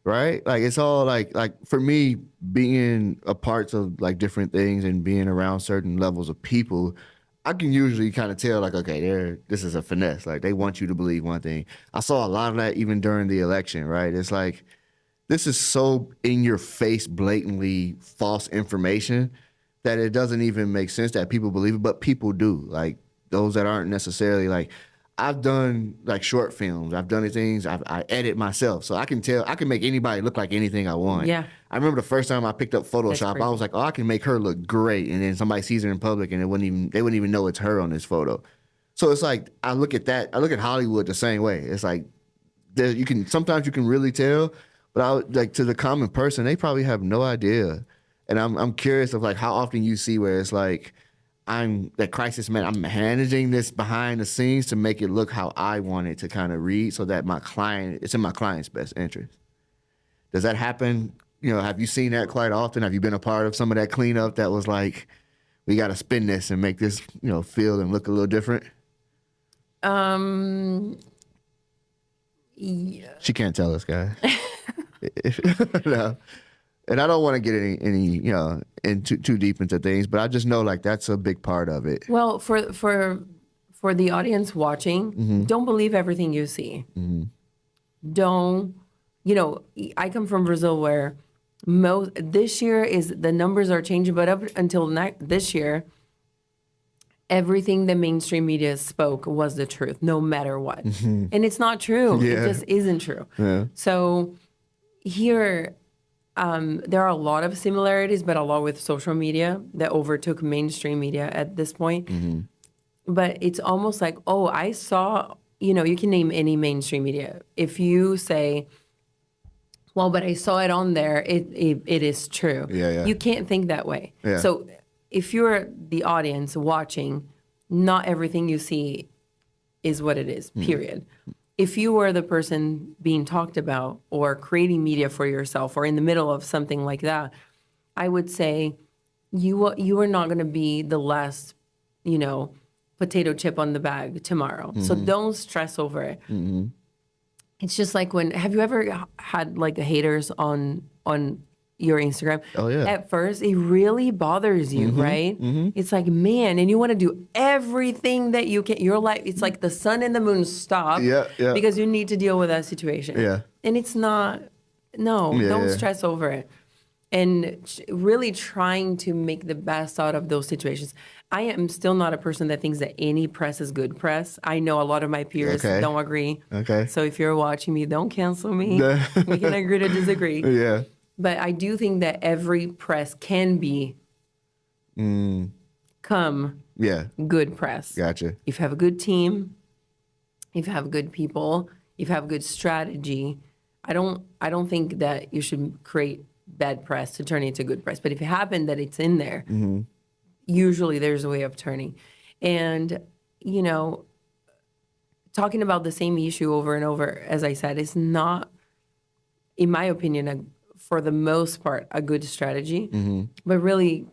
Right? Like it's all like for me being a part of like different things and being around certain levels of people, I can usually kind of tell like, okay, this is a finesse. Like they want you to believe one thing. I saw a lot of that even during the election, right? It's like this is so in your face, blatantly false information that it doesn't even make sense that people believe it, but people do. Like those that aren't necessarily like, I've done like short films. I've done things. I edit myself, so I can make anybody look like anything I want. Yeah. I remember the first time I picked up Photoshop, I was like, oh, I can make her look great, and then somebody sees her in public, and they wouldn't even know it's her on this photo. So it's like I look at Hollywood the same way. It's like sometimes you can really tell, but like to the common person, they probably have no idea. And I'm curious of like how often you see where it's like I'm managing this behind the scenes to make it look how I want it to kind of read so that it's in my client's best interest. Does that happen? Have you seen that quite often? Have you been a part of some of that cleanup that was like, we got to spin this and make this, feel and look a little different? Yeah. She can't tell us, guys. No. And I don't want to get any too deep into things, but I just know like that's a big part of it. Well, for the audience watching, don't believe everything you see. Don't, I come from Brazil where this year the numbers are changing, but up until this year, everything the mainstream media spoke was the truth, no matter what. And it's not true. Yeah. It just isn't true. Yeah. So here, there are a lot of similarities, but a lot with social media that overtook mainstream media at this point. But it's almost like, oh, I saw, you can name any mainstream media. If you say, well, but I saw it on there, it is true. Yeah. You can't think that way. Yeah. So if you're the audience watching, not everything you see is what it is, period. If you were the person being talked about or creating media for yourself or in the middle of something like that, I would say you are not going to be the last, potato chip on the bag tomorrow. So don't stress over it. It's just like have you ever had like haters on your Instagram, Oh, yeah. at first it really bothers you, right? It's like, man, and you want to do everything that you can. Your life, it's like the sun and the moon stop Yeah, yeah. because you need to deal with that situation. Yeah. And it's not, no, Yeah, don't yeah. stress over it. And really trying to make the best out of those situations. I am still not a person that thinks that any press is good press. I know a lot of my peers Okay. don't agree. Okay. So if you're watching me, don't cancel me. We can agree to disagree. Yeah. But I do think that every press can be come Yeah. good press. Gotcha. If you have a good team, if you have good people, if you have good strategy, I don't think that you should create bad press to turn it into good press. But if it happened that it's in there, usually there's a way of turning. And, you know, talking about the same issue over and over, as I said, is not, in my opinion, for the most part, a good strategy. But really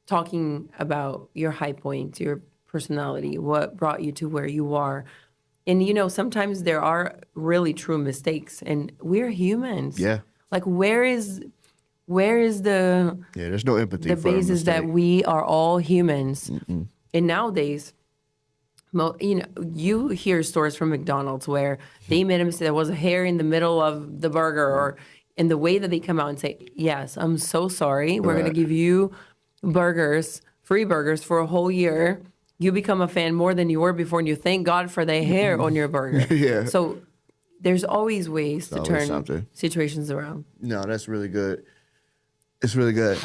talking about your high points, your personality, what brought you to where you are. And, you know, sometimes there are really true mistakes, and we're humans. Yeah. Like, where is the Yeah, there's no empathy the for a basis that mistake. we are all humans? And nowadays, you know, you hear stories from McDonald's where they made a mistake. There was a hair in the middle of the burger, or in the way that they come out and say, "Yes, I'm so sorry. We're going to Right. give you free burgers for a whole year." You become a fan more than you were before, and you thank God for the hair on your burger. Yeah. So there's always ways to always turn something. situations around. No, that's really good. It's really good.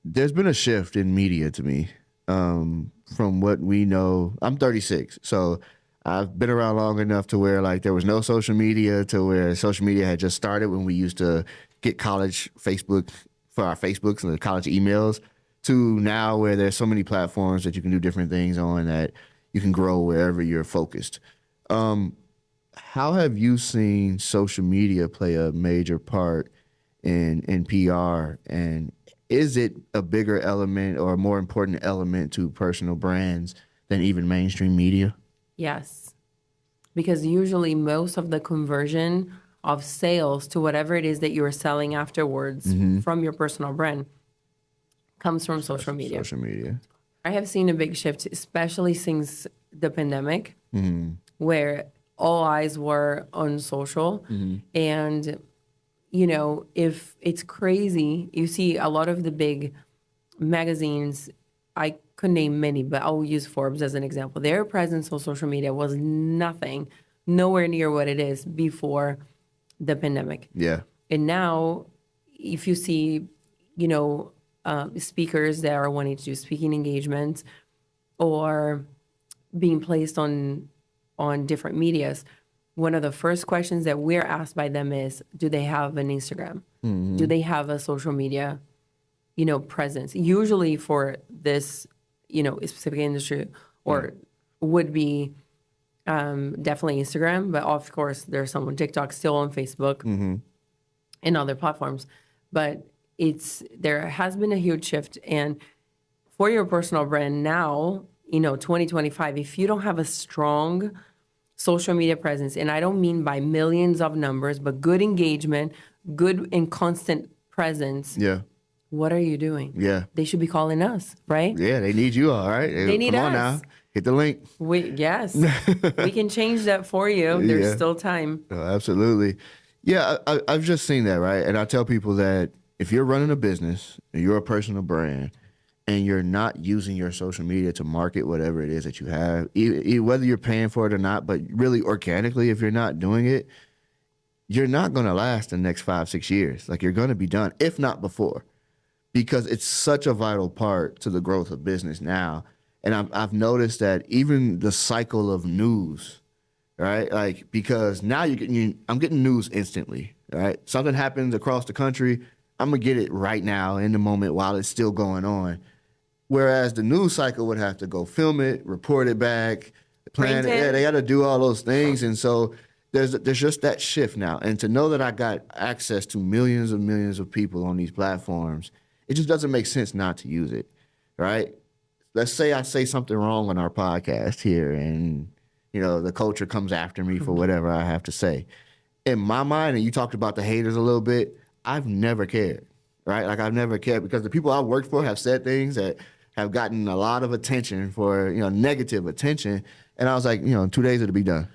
There's been a shift in media to me from what we know. I'm 36, so I've been around long enough to where like there was no social media to where social media had just started when we used to get college Facebook for our Facebooks and the college emails to now where there's so many platforms that you can do different things on that you can grow wherever you're focused. How have you seen social media play a major part in PR? And is it a bigger element or a more important element to personal brands than even mainstream media? Yes. Because usually most of the conversion of sales to whatever it is that you're selling afterwards from your personal brand comes from social media. Social media. I have seen a big shift, especially since the pandemic, where all eyes were on social. And, you know, if it's crazy, you see a lot of the big magazines, I could name many, but I'll use Forbes as an example. Their presence on social media was nowhere near what it is before the pandemic. Yeah. And now, if you see, you know, speakers that are wanting to do speaking engagements or being placed on different medias, one of the first questions that we're asked by them is, do they have an Instagram? Do they have a social media, you know, presence? Usually for this, you know, specific industry or would be definitely Instagram, but of course there's some on TikTok, still on Facebook and other platforms. But there has been a huge shift. And for your personal brand now, you know, 2025, if you don't have a strong social media presence, and I don't mean by millions of numbers, but good engagement, good and constant presence, Yeah. what are you doing? Yeah. They should be calling us, right? Yeah. They need you, all right? They need Come on us. now. Hit the link. Yes, we can change that for you. There's Yeah. still time. Oh, absolutely. Yeah, I've just seen that, right? And I tell people that if you're running a business and you're a personal brand and you're not using your social media to market whatever it is that you have, whether you're paying for it or not, but really organically, if you're not doing it, you're not going to last the next 5-6 years. Like you're going to be done, if not before, because it's such a vital part to the growth of business now. And I've noticed that even the cycle of news, right? Like, because now I'm getting news instantly, right? Something happens across the country, I'm gonna get it right now in the moment while it's still going on. Whereas the news cycle would have to go film it, report it back, plan it. Yeah, they got to do all those things, and so there's just that shift now. And to know that I got access to millions of people on these platforms, it just doesn't make sense not to use it, right? Let's say I say something wrong on our podcast here, and the culture comes after me for whatever I have to say. In my mind, and you talked about the haters a little bit, I've never cared, right? Like I've never cared because the people I've worked for have said things that have gotten a lot of attention for, negative attention. And I was like, 2 days it'll be done.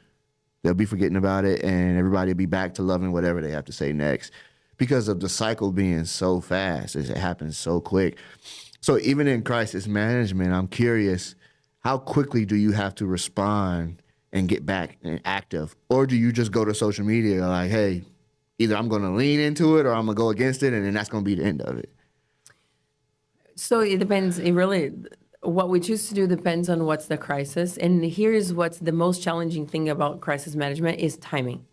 They'll be forgetting about it and everybody will be back to loving whatever they have to say next because of the cycle being so fast. It happens so quick. So even in crisis management, I'm curious, how quickly do you have to respond and get back and active? Or do you just go to social media like, hey, either I'm going to lean into it or I'm going to go against it, and then that's going to be the end of it? So it depends. What we choose to do depends on what's the crisis. And here's what's the most challenging thing about crisis management is timing.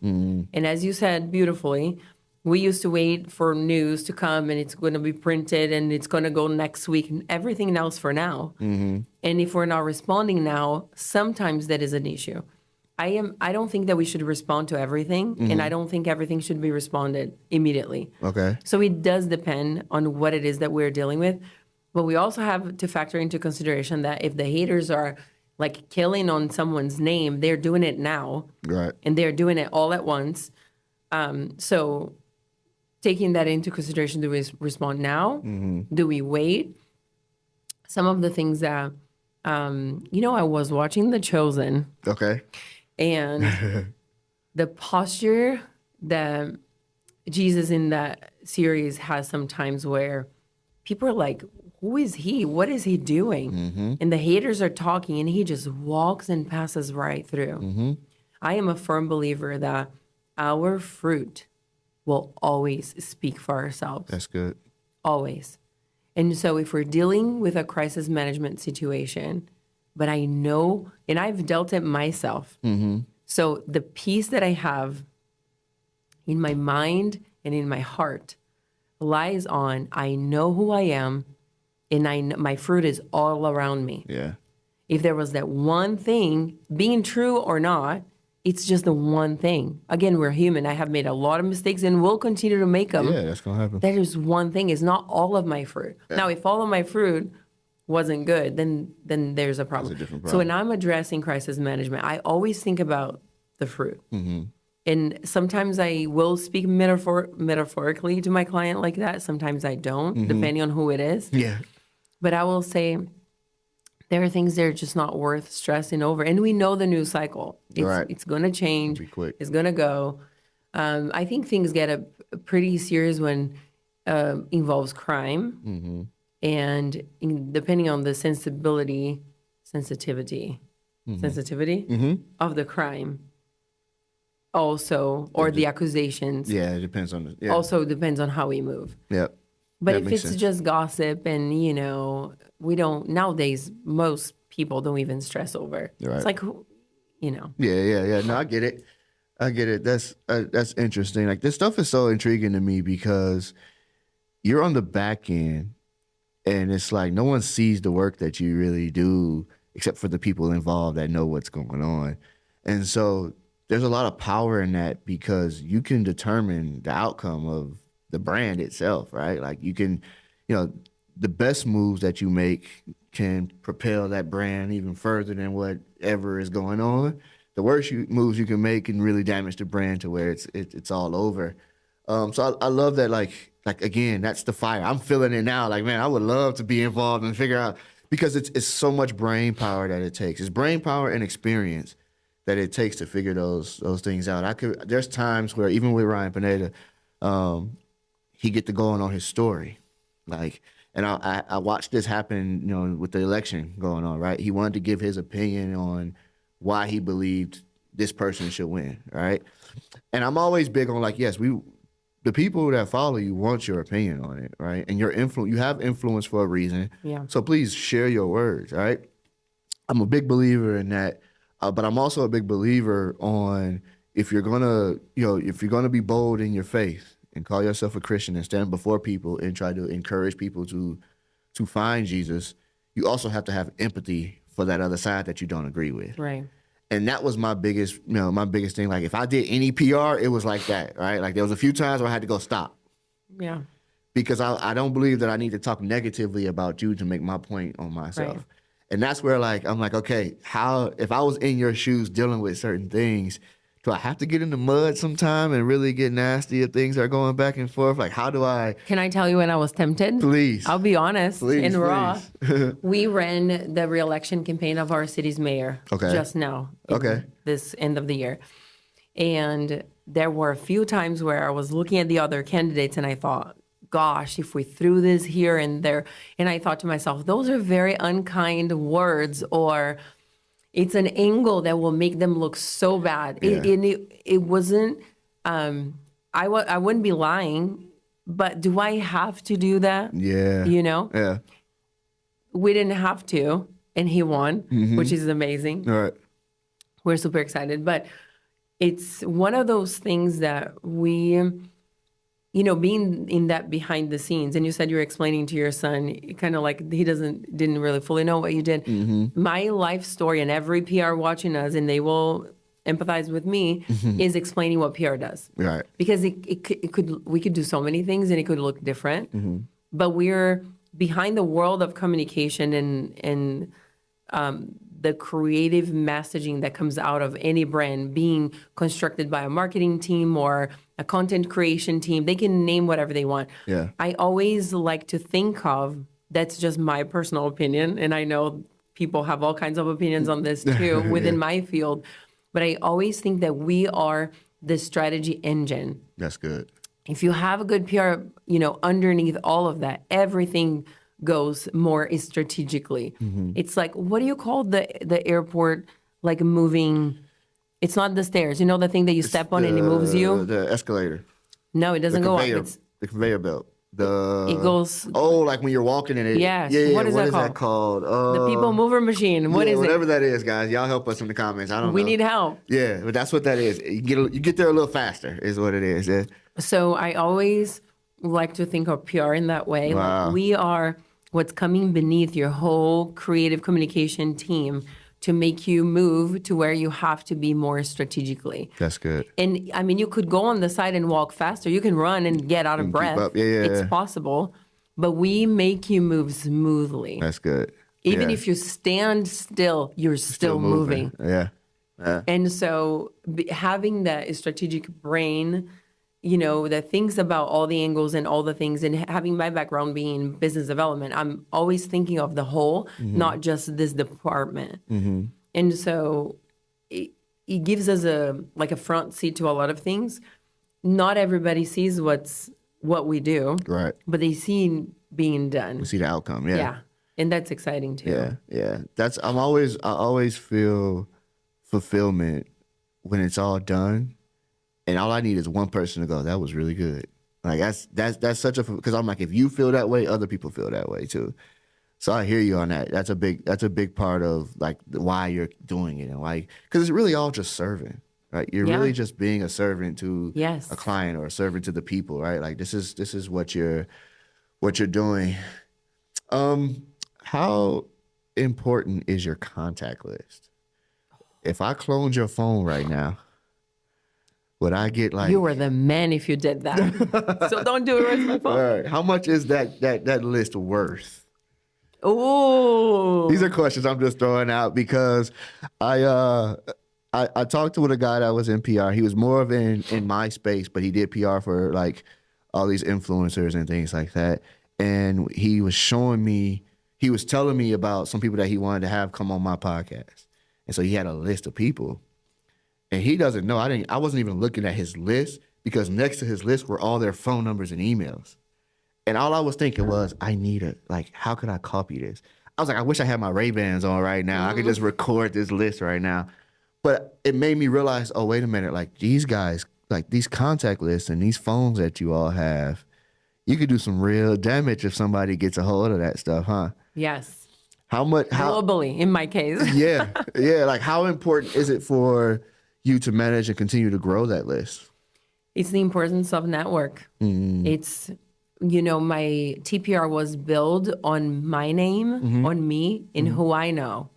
And as you said beautifully, we used to wait for news to come and it's going to be printed and it's going to go next week and everything else for now. And if we're not responding now, sometimes that is an issue. I don't think that we should respond to everything, and I don't think everything should be responded immediately. Okay. So it does depend on what it is that we're dealing with. But we also have to factor into consideration that if the haters are like killing on someone's name, they're doing it now. Right. And they're doing it all at once. So taking that into consideration, do we respond now? Do we wait? Some of the things that, I was watching The Chosen. Okay. And the posture that Jesus in that series has sometimes where people are like, who is he? What is he doing? And the haters are talking and he just walks and passes right through. I am a firm believer that our fruit will always speak for ourselves. That's good. Always. And so if we're dealing with a crisis management situation, but I know, and I've dealt it myself. So the peace that I have in my mind and in my heart lies on, I know who I am, and my fruit is all around me. Yeah. If there was that one thing, being true or not, it's just the one thing. Again, we're human. I have made a lot of mistakes and will continue to make them. Yeah, that's going to happen. That is one thing. It's not all of my fruit. Yeah. Now, if all of my fruit wasn't good, then there's a problem. That's a different So problem. when I'm addressing crisis management, I always think about the fruit. And sometimes I will speak metaphorically to my client like that. Sometimes I don't, depending on who it is. Yeah. But I will say there are things that are just not worth stressing over. And we know the news cycle. It's going to change. It'll be quick. It's going to go. I think things get pretty serious when involves crime. And depending on the sensitivity of the crime also, or the accusations. Yeah, it depends on Also depends on how we move. Yep. But That if makes it's sense. just gossip and, we don't, nowadays, most people don't even stress over. Right. It's like, Yeah. No, I get it. That's interesting. Like, this stuff is so intriguing to me because you're on the back end and it's like no one sees the work that you really do except for the people involved that know what's going on. And so there's a lot of power in that because you can determine the outcome of the brand itself, right? Like you can, the best moves that you make can propel that brand even further than whatever is going on. The worst moves you can make can really damage the brand to where it's all over. So I love that, like again, that's the fire. I'm feeling it now. Like, man, I would love to be involved and figure out, because it's so much brain power that it takes. It's brain power and experience that it takes to figure those things out. There's times where even with Ryan Pineda, he get to going on his story, and I watched this happen, with the election going on, right? He wanted to give his opinion on why he believed this person should win, right? And I'm always big on yes, the people that follow you want your opinion on it, right? And you have influence for a reason. Yeah. So please share your words, right? I'm a big believer in that, but I'm also a big believer on if you're gonna be bold in your faith and call yourself a Christian and stand before people and try to encourage people to find Jesus, you also have to have empathy for that other side that you don't agree with. Right. And that was my biggest thing. Like, if I did any PR, it was like that, right? Like, there was a few times where I had to go stop. Yeah. Because I don't believe that I need to talk negatively about you to make my point on myself. Right. And that's where, I'm like, okay, if I was in your shoes dealing with certain things, do I have to get in the mud sometime and really get nasty if things are going back and forth? Like, how do I? Can I tell you when I was tempted? Please. I'll be honest Please, and raw. please. We ran the re-election campaign of our city's mayor just now. This end of the year. And there were a few times where I was looking at the other candidates and I thought, gosh, if we threw this here and there. And I thought to myself, those are very unkind words, or it's an angle that will make them look so bad. It wasn't, I wouldn't be lying, but do I have to do that? Yeah. You know? Yeah. We didn't have to, and he won, which is amazing. All right. We're super excited. But it's one of those things that we, being in that behind the scenes, and you said you were explaining to your son, kind of like he didn't really fully know what you did. My life story, and every PR watching us, and they will empathize with me, is explaining what PR does. Right. Because we could do so many things, and it could look different. But we're behind the world of communication and the creative messaging that comes out of any brand being constructed by a marketing team or a content creation team. They can name whatever they want. Yeah. I always like to think of, that's just my personal opinion, and I know people have all kinds of opinions on this too within my field, but I always think that we are the strategy engine. That's good. If you have a good PR, underneath all of that, everything goes more strategically. It's like, what do you call the airport, like moving? It's not the stairs. You know, the thing that you step on and it moves you? The escalator. No, it doesn't go up. The conveyor belt. It goes. Oh, like when you're walking in it. Yes. Yeah. What is that called? The people mover machine. What is whatever that is, guys. Y'all help us in the comments. I don't know. We need help. Yeah, but that's what that is. You get there a little faster is what it is. Yeah. So I always like to think of PR in that way. Wow. Like, we are what's coming beneath your whole creative communication team to make you move to where you have to be more strategically. That's good. And I mean, you could go on the side and walk faster. You can run and get out of breath. It's possible. But we make you move smoothly. That's good. Even if you stand still, you're still moving. Yeah. And so having that strategic brain, that thinks about all the angles and all the things, and having my background being business development, I'm always thinking of the whole, not just this department. And so it gives us a front seat to a lot of things. Not everybody sees what we do, Right. but they see being done. We see the outcome. Yeah. Yeah. And that's exciting too. Yeah. I always feel fulfillment when it's all done. And all I need is one person to go, that was really good. Like that's such a, because I'm like, if you feel that way, other people feel that way too. So I hear you on that. That's a big part of like why you're doing it, and why, because it's really all just serving, right? You're really just being a servant to a client or a servant to the people, right? Like this is what you're doing. How important is your contact list? If I cloned your phone right now, would I get like... You were the man if you did that. So don't do it with my phone. All right. How much is that list worth? Oh, These are questions I'm just throwing out because I talked with a guy that was in PR. He was more of in my space, but he did PR for like all these influencers and things like that. And he was telling me about some people that he wanted to have come on my podcast. And so he had a list of people. And he doesn't know. I wasn't even looking at his list because next to his list were all their phone numbers and emails. And all I was thinking was, how could I copy this? I was like, I wish I had my Ray-Bans on right now. I could just record this list right now. But it made me realize, oh, wait a minute. Like these guys, like these contact lists and these phones that you all have, you could do some real damage if somebody gets a hold of that stuff, huh? Yes. Globally, in my case. Yeah. Like how important is it for you to manage and continue to grow that list? It's the importance of network. It's, my TPR was built on my name, on me, and who I know.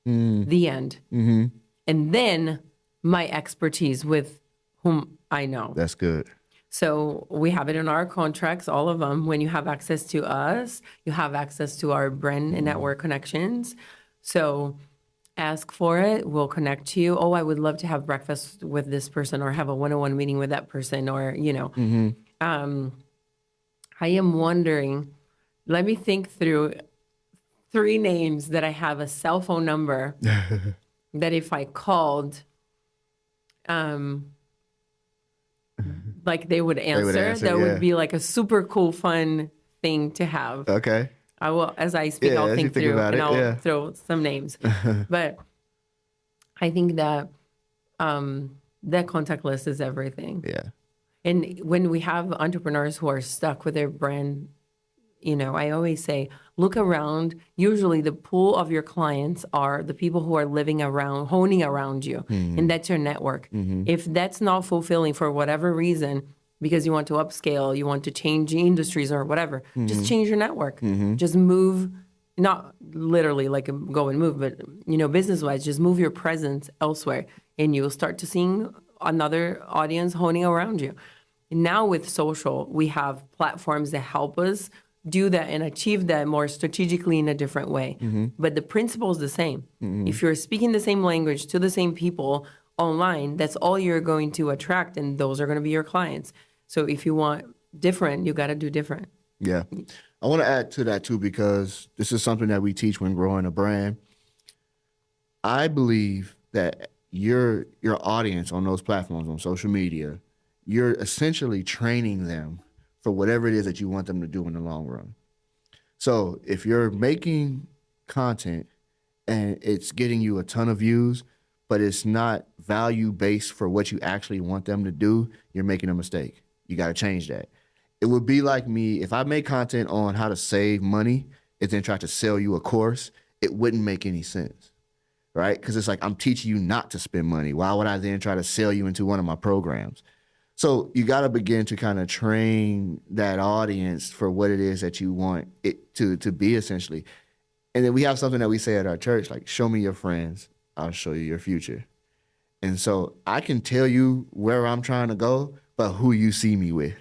The end. And then my expertise with whom I know. That's good. So we have it in our contracts, all of them. When you have access to us, you have access to our brand and network connections. So ask for it, we'll connect you. Oh, I would love to have breakfast with this person or have a one-on-one meeting with that person, or, I am wondering, let me think through 3 names that I have a cell phone number that if I called, like they would answer. That would be like a super cool, fun thing to have. Okay. I will, as I speak, I'll as you think through about and it, I'll throw some names. But I think that that contact list is everything. Yeah. And when we have entrepreneurs who are stuck with their brand, I always say, look around. Usually the pool of your clients are the people who are living around, honing around you. And that's your network. If that's not fulfilling for whatever reason, because you want to upscale, you want to change industries or whatever, just change your network. Just move, not literally like go and move, but, business-wise, just move your presence elsewhere. And you'll start to seeing another audience honing around you. Now with social, we have platforms that help us do that and achieve that more strategically in a different way. But the principle is the same. If you're speaking the same language to the same people online, that's all you're going to attract, and those are going to be your clients. So if you want different, you got to do different. Yeah. I want to add to that too, because this is something that we teach when growing a brand. I believe that your audience on those platforms, on social media, you're essentially training them for whatever it is that you want them to do in the long run. So if you're making content and it's getting you a ton of views, but it's not value based for what you actually want them to do, you're making a mistake. You got to change that. It would be like me, if I make content on how to save money and then try to sell you a course, it wouldn't make any sense, right? Because it's like, I'm teaching you not to spend money. Why would I then try to sell you into one of my programs? So you got to begin to kind of train that audience for what it is that you want it to be, essentially. And then we have something that we say at our church, like, show me your friends, I'll show you your future. And so I can tell you where I'm trying to go, but who you see me with,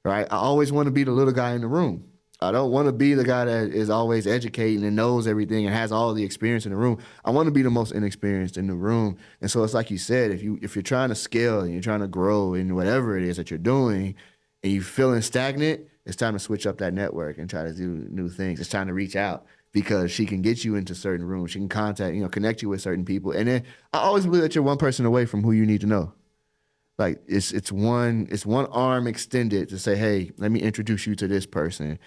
right? I always want to be the little guy in the room. I don't want to be the guy that is always educating and knows everything and has all the experience in the room. I want to be the most inexperienced in the room. And so it's like you said, if you're trying to scale and you're trying to grow in whatever it is that you're doing and you're feeling stagnant, it's time to switch up that network and try to do new things. It's time to reach out, because she can get you into certain rooms. She can connect you with certain people. And then I always believe that you're one person away from who you need to know. Like it's one arm extended to say, hey, let me introduce you to this person.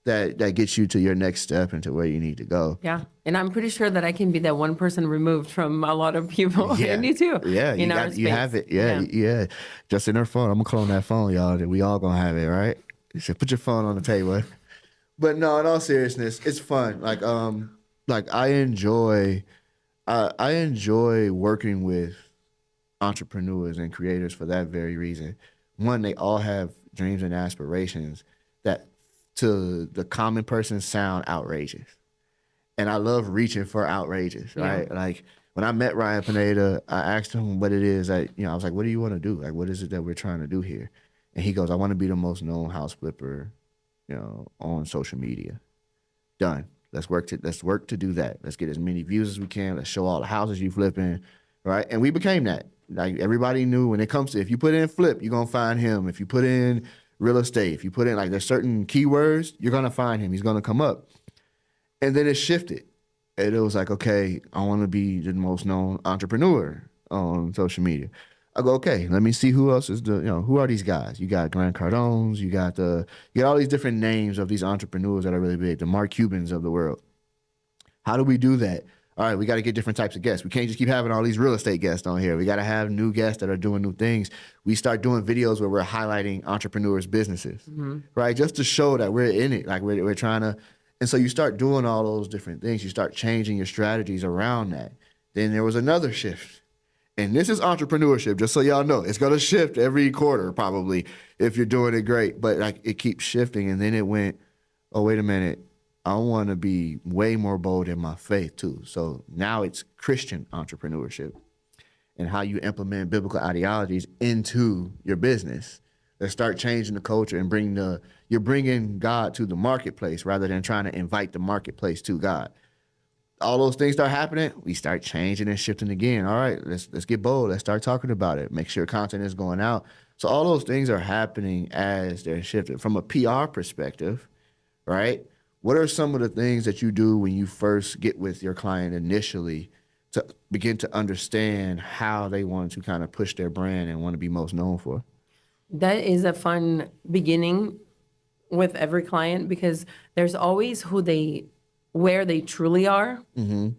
That gets you to your next step and to where you need to go. Yeah. And I'm pretty sure that I can be that one person removed from a lot of people. Yeah. And you too. Yeah, you have it. Yeah. Just in her phone. I'm gonna clone that phone, y'all. We all gonna have it, right? You said put your phone on the table. But no, in all seriousness, it's fun. Like I enjoy working with entrepreneurs and creators for that very reason. One, they all have dreams and aspirations that to the common person sound outrageous. And I love reaching for outrageous, right? Yeah. Like when I met Ryan Pineda, I asked him what it is that, I was like, what do you want to do? Like, what is it that we're trying to do here? And he goes, I want to be the most known house flipper, on social media. Done. Let's work to do that. Let's get as many views as we can. Let's show all the houses you flipping, right? And we became that. Like everybody knew when it comes to, if you put in flip, you're going to find him. If you put in real estate, if you put in, like, there's certain keywords, you're going to find him. He's going to come up. And then it shifted. And it was like, okay, I want to be the most known entrepreneur on social media. I go, okay, let me see who else is who are these guys? You got Grant Cardone's, you got all these different names of these entrepreneurs that are really big, the Mark Cubans of the world. How do we do that? All right, we got to get different types of guests. We can't just keep having all these real estate guests on here. We got to have new guests that are doing new things. We start doing videos where we're highlighting entrepreneurs' businesses, right? Just to show that we're in it, like we're trying to. And so you start doing all those different things. You start changing your strategies around that. Then there was another shift. And this is entrepreneurship, just so y'all know. It's going to shift every quarter probably if you're doing it great. But like it keeps shifting. And then it went, oh, wait a minute. I want to be way more bold in my faith too. So now it's Christian entrepreneurship and how you implement biblical ideologies into your business. Let's start changing the culture and you're bringing God to the marketplace rather than trying to invite the marketplace to God. all those things start happening, we start changing and shifting again. All right, let's get bold. Let's start talking about it. Make sure content is going out. So all those things are happening as they're shifting. From a PR perspective, right? What are some of the things that you do when you first get with your client initially to begin to understand how they want to kind of push their brand and want to be most known for? That is a fun beginning with every client because there's always where they truly are. Mm-hmm.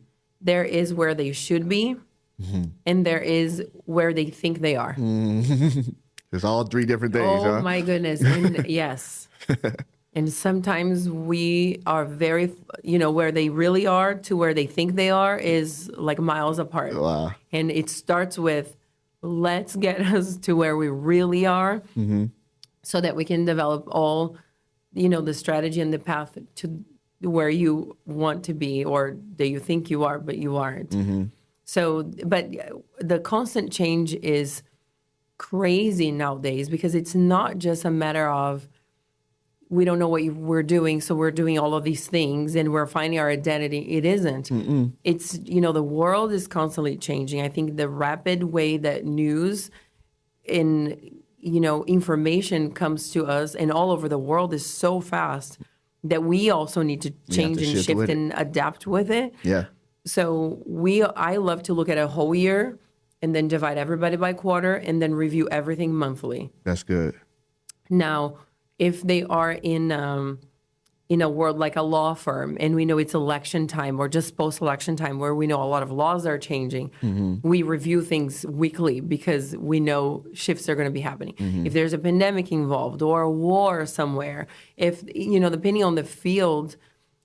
There is where they should be, and there is where they think they are. There's all three different things, Oh huh? my goodness. And yes. And sometimes we are where they really are to where they think they are is like miles apart. Wow. And it starts with, let's get us to where we really are so that we can develop all, the strategy and the path to where you want to be or that you think you are, but you aren't. So, but the constant change is crazy nowadays because it's not just a matter of we don't know what we're doing, so we're doing all of these things and we're finding our identity. It isn't. It's, the world is constantly changing. I think the rapid way that news and, information comes to us and all over the world is so fast that we also need to change and shift and adapt with it. Yeah. So I love to look at a whole year and then divide everybody by quarter and then review everything monthly. That's good. Now, if they are in a world like a law firm and we know it's election time or just post-election time where we know a lot of laws are changing, we review things weekly because we know shifts are going to be happening. If there's a pandemic involved or a war somewhere, if, depending on the field,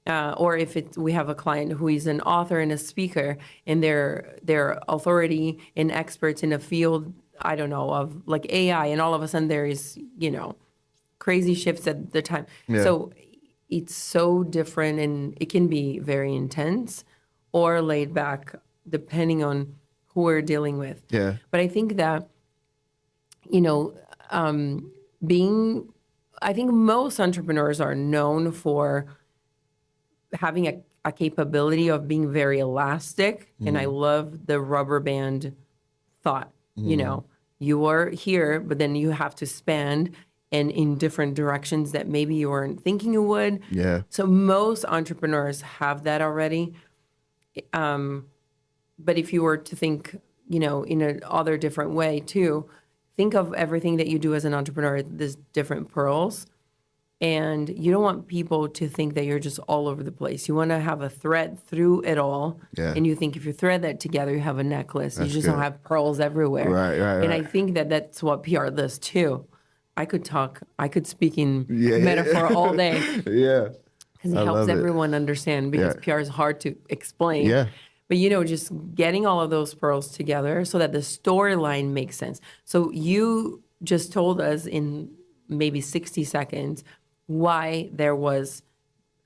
or if we have a client who is an author and a speaker and they're authority and experts in a field, I don't know, of like AI, and all of a sudden there is, crazy shifts at the time. Yeah. So it's so different and it can be very intense or laid back depending on who we're dealing with. Yeah. But I think that, I think most entrepreneurs are known for having a capability of being very elastic. And I love the rubber band thought. You are here, but then you have to spend and in different directions that maybe you weren't thinking you would. Yeah. So most entrepreneurs have that already. But if you were to think, in an other different way too, think of everything that you do as an entrepreneur, there's different pearls. And you don't want people to think that you're just all over the place. You want to have a thread through it all. Yeah. And you think if you thread that together, you have a necklace. That's you just good. don't have pearls everywhere. Right. And I think that that's what PR does too. I could speak in metaphor all day. Yeah. Because it helps everyone understand because PR is hard to explain. Yeah. But, just getting all of those pearls together so that the storyline makes sense. So you just told us in maybe 60 seconds why there was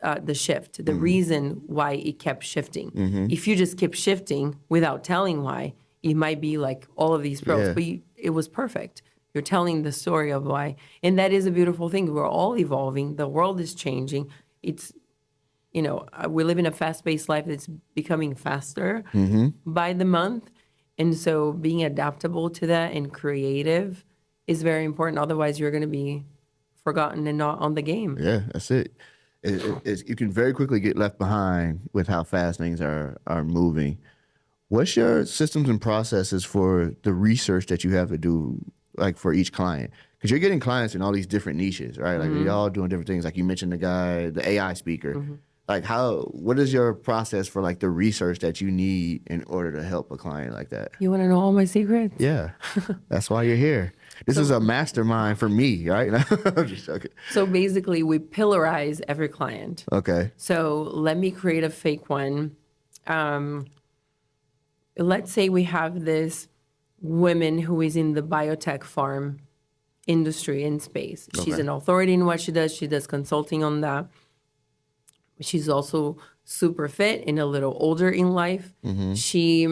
the shift, the reason why it kept shifting. If you just keep shifting without telling why, it might be like all of these pearls, but it was perfect. You're telling the story of why. And that is a beautiful thing. We're all evolving. The world is changing. It's, we live in a fast-paced life that's becoming faster by the month. And so being adaptable to that and creative is very important. Otherwise, you're going to be forgotten and not on the game. Yeah, that's it. You can very quickly get left behind with how fast things are moving. What's your systems and processes for the research that you have to do, like for each client? Because you're getting clients in all these different niches, right? Like you're all doing different things. Like you mentioned the AI speaker. Like what is your process for like the research that you need in order to help a client like that? You want to know all my secrets? Yeah, that's why you're here. This is a mastermind for me, right? I'm just joking. So basically, we pillarize every client. Okay. So let me create a fake one. Let's say we have this woman who is in the biotech farm industry in space. She's Okay. an authority in what she does. She does consulting on that. She's also super fit and a little older in life. She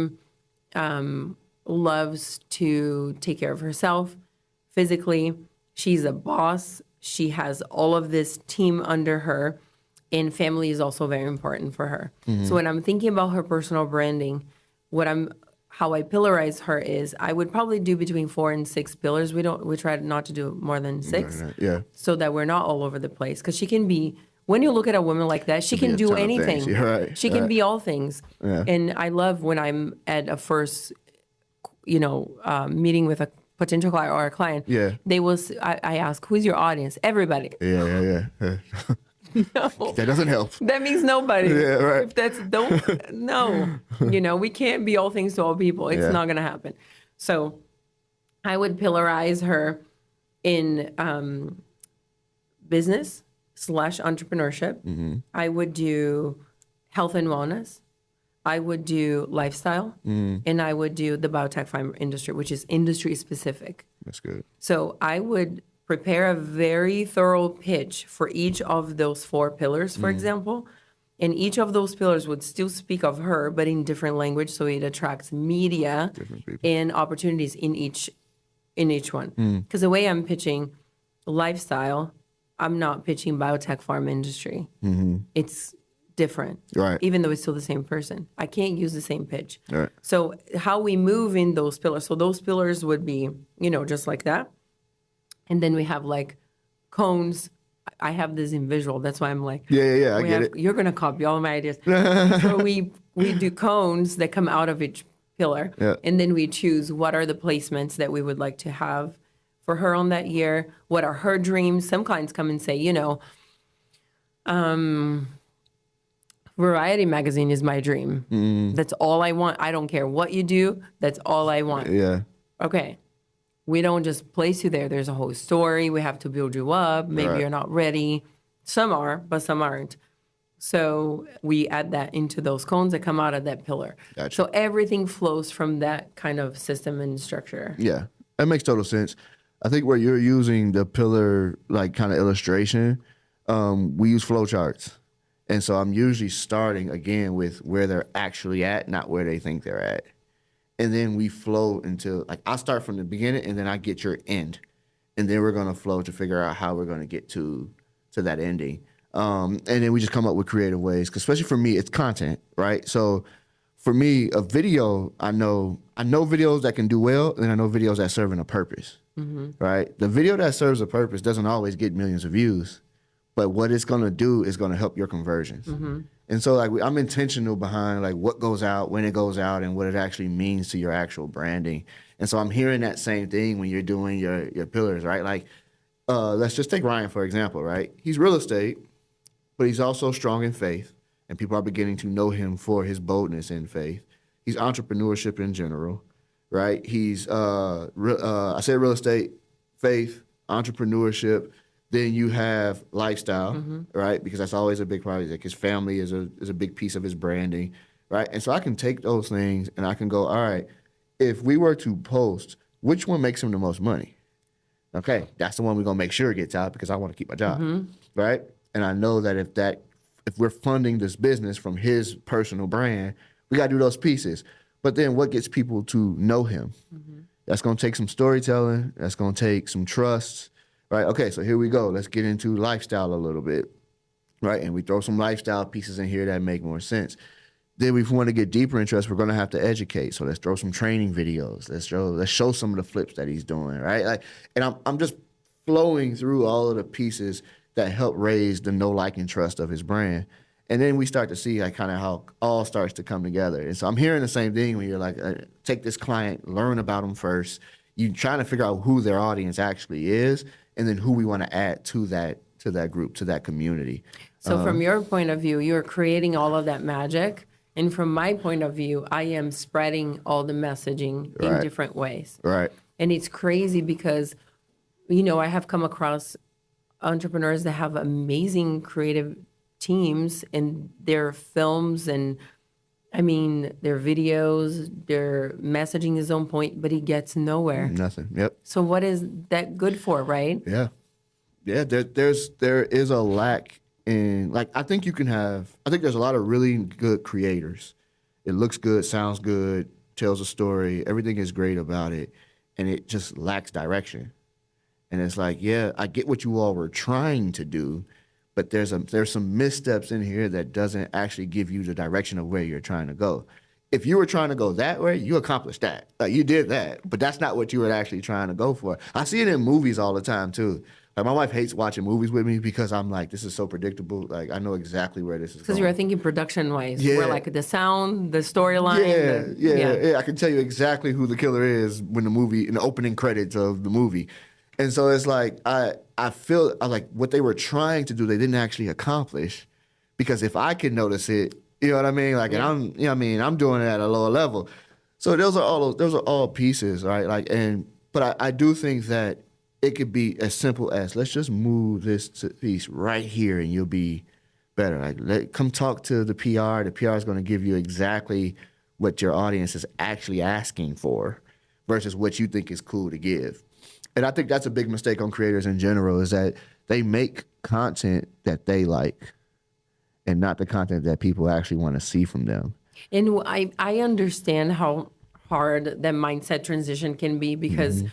loves to take care of herself physically. She's a boss. She has all of this team under her. And family is also very important for her. So when I'm thinking about her personal branding, how I pillarize her is I would probably do between 4 and 6 pillars. We try not to do more than 6. Yeah. So that we're not all over the place. Because she can be, when you look at a woman like that, she Could be can a do ton of things. anything. You're right. She can be all things. Yeah. And I love when I'm at a first, meeting with a potential client or a client. Yeah. I ask, who's your audience? Everybody. Yeah. No. That doesn't help. That means nobody. Yeah, right. If that's no. We can't be all things to all people. It's not going to happen. So I would pillarize her in business / entrepreneurship. I would do health and wellness. I would do lifestyle. And I would do the biotech pharma industry, which is industry specific. That's good. So I would prepare a very thorough pitch for each of those 4 pillars, for example. And each of those pillars would still speak of her, but in different language, so it attracts media and opportunities in each one. Because the way I'm pitching lifestyle, I'm not pitching biotech farm industry. It's different, Right. even though it's still the same person. I can't use the same pitch. Right. So how we move in those pillars. So those pillars would be, just like that. And then we have like cones. I have this in visual. That's why I'm like, Yeah. I get it. You're going to copy all of my ideas. So we do cones that come out of each pillar. Yeah. And then we choose what are the placements that we would like to have for her on that year. What are her dreams? Some clients come and say, Variety magazine is my dream. That's all I want. I don't care what you do. That's all I want. Yeah. Okay. We don't just place you there. There's a whole story. We have to build you up. Maybe Right. you're not ready. Some are, but some aren't. So we add that into those cones that come out of that pillar. Gotcha. So everything flows from that kind of system and structure. Yeah. That makes total sense. I think where you're using the pillar like kind of illustration, we use flowcharts. And so I'm usually starting again with where they're actually at, not where they think they're at. And then we flow until, like, I start from the beginning and then I get your end. And then we're going to flow to figure out how we're going to get to that ending. And then we just come up with creative ways, 'cause especially for me, it's content, right? So for me, a video, I know videos that can do well, and I know videos that serve a purpose, right? The video that serves a purpose doesn't always get millions of views, but what it's going to do is going to help your conversions. And so like I'm intentional behind like what goes out, when it goes out, and what it actually means to your actual branding. And so I'm hearing that same thing when you're doing your pillars, right? Like let's just take Ryan, for example, right? He's real estate, but he's also strong in faith, and people are beginning to know him for his boldness in faith. He's entrepreneurship in general, right? He's I said real estate, faith, entrepreneurship. Then you have lifestyle, right? Because that's always a big part. Like his family is a big piece of his branding, right? And so I can take those things and I can go, all right, if we were to post, which one makes him the most money? Okay, that's the one we're gonna make sure it gets out because I want to keep my job, right? And I know that if we're funding this business from his personal brand, we gotta do those pieces. But then what gets people to know him? That's gonna take some storytelling. That's gonna take some trust. Right. Okay. So here we go. Let's get into lifestyle a little bit. Right. And we throw some lifestyle pieces in here that make more sense. Then if we want to get deeper in trust, we're going to have to educate. So let's throw some training videos. Let's show some of the flips that he's doing. Right. Like, and I'm just flowing through all of the pieces that help raise the know, like, and trust of his brand. And then we start to see like kind of how all starts to come together. And so I'm hearing the same thing when you're like, take this client, learn about them first. You're trying to figure out who their audience actually is, and then who we want to add to that group, to that community. So from your point of view, you're creating all of that magic. And from my point of view, I am spreading all the messaging in different ways. Right. And it's crazy because, I have come across entrepreneurs that have amazing creative teams in their films and their videos, their messaging is on point, but he gets nowhere. Nothing. Yep. So what is that good for, right? Yeah. Yeah. There is a lack in, like, I think there's a lot of really good creators. It looks good, sounds good, tells a story. Everything is great about it. And it just lacks direction. And it's like, yeah, I get what you all were trying to do, but there's some missteps in here that doesn't actually give you the direction of where you're trying to go. If you were trying to go that way, you accomplished that. Like you did that, but that's not what you were actually trying to go for. I see it in movies all the time too. Like my wife hates watching movies with me because I'm like, this is so predictable. Like I know exactly where this is Because going. you're thinking production wise, Yeah. where like the sound, the storyline. Yeah. I can tell you exactly who the killer is when in the opening credits of the movie. And so it's like I feel like what they were trying to do, they didn't actually accomplish. Because if I can notice it, you know what I mean? Like, and I'm doing it at a lower level. So those are all pieces, right? Like, but I do think that it could be as simple as let's just move this piece right here, and you'll be better. Like, come talk to the PR. The PR is going to give you exactly what your audience is actually asking for, versus what you think is cool to give. And I think that's a big mistake on creators in general is that they make content that they like and not the content that people actually want to see from them. And I understand how hard that mindset transition can be because,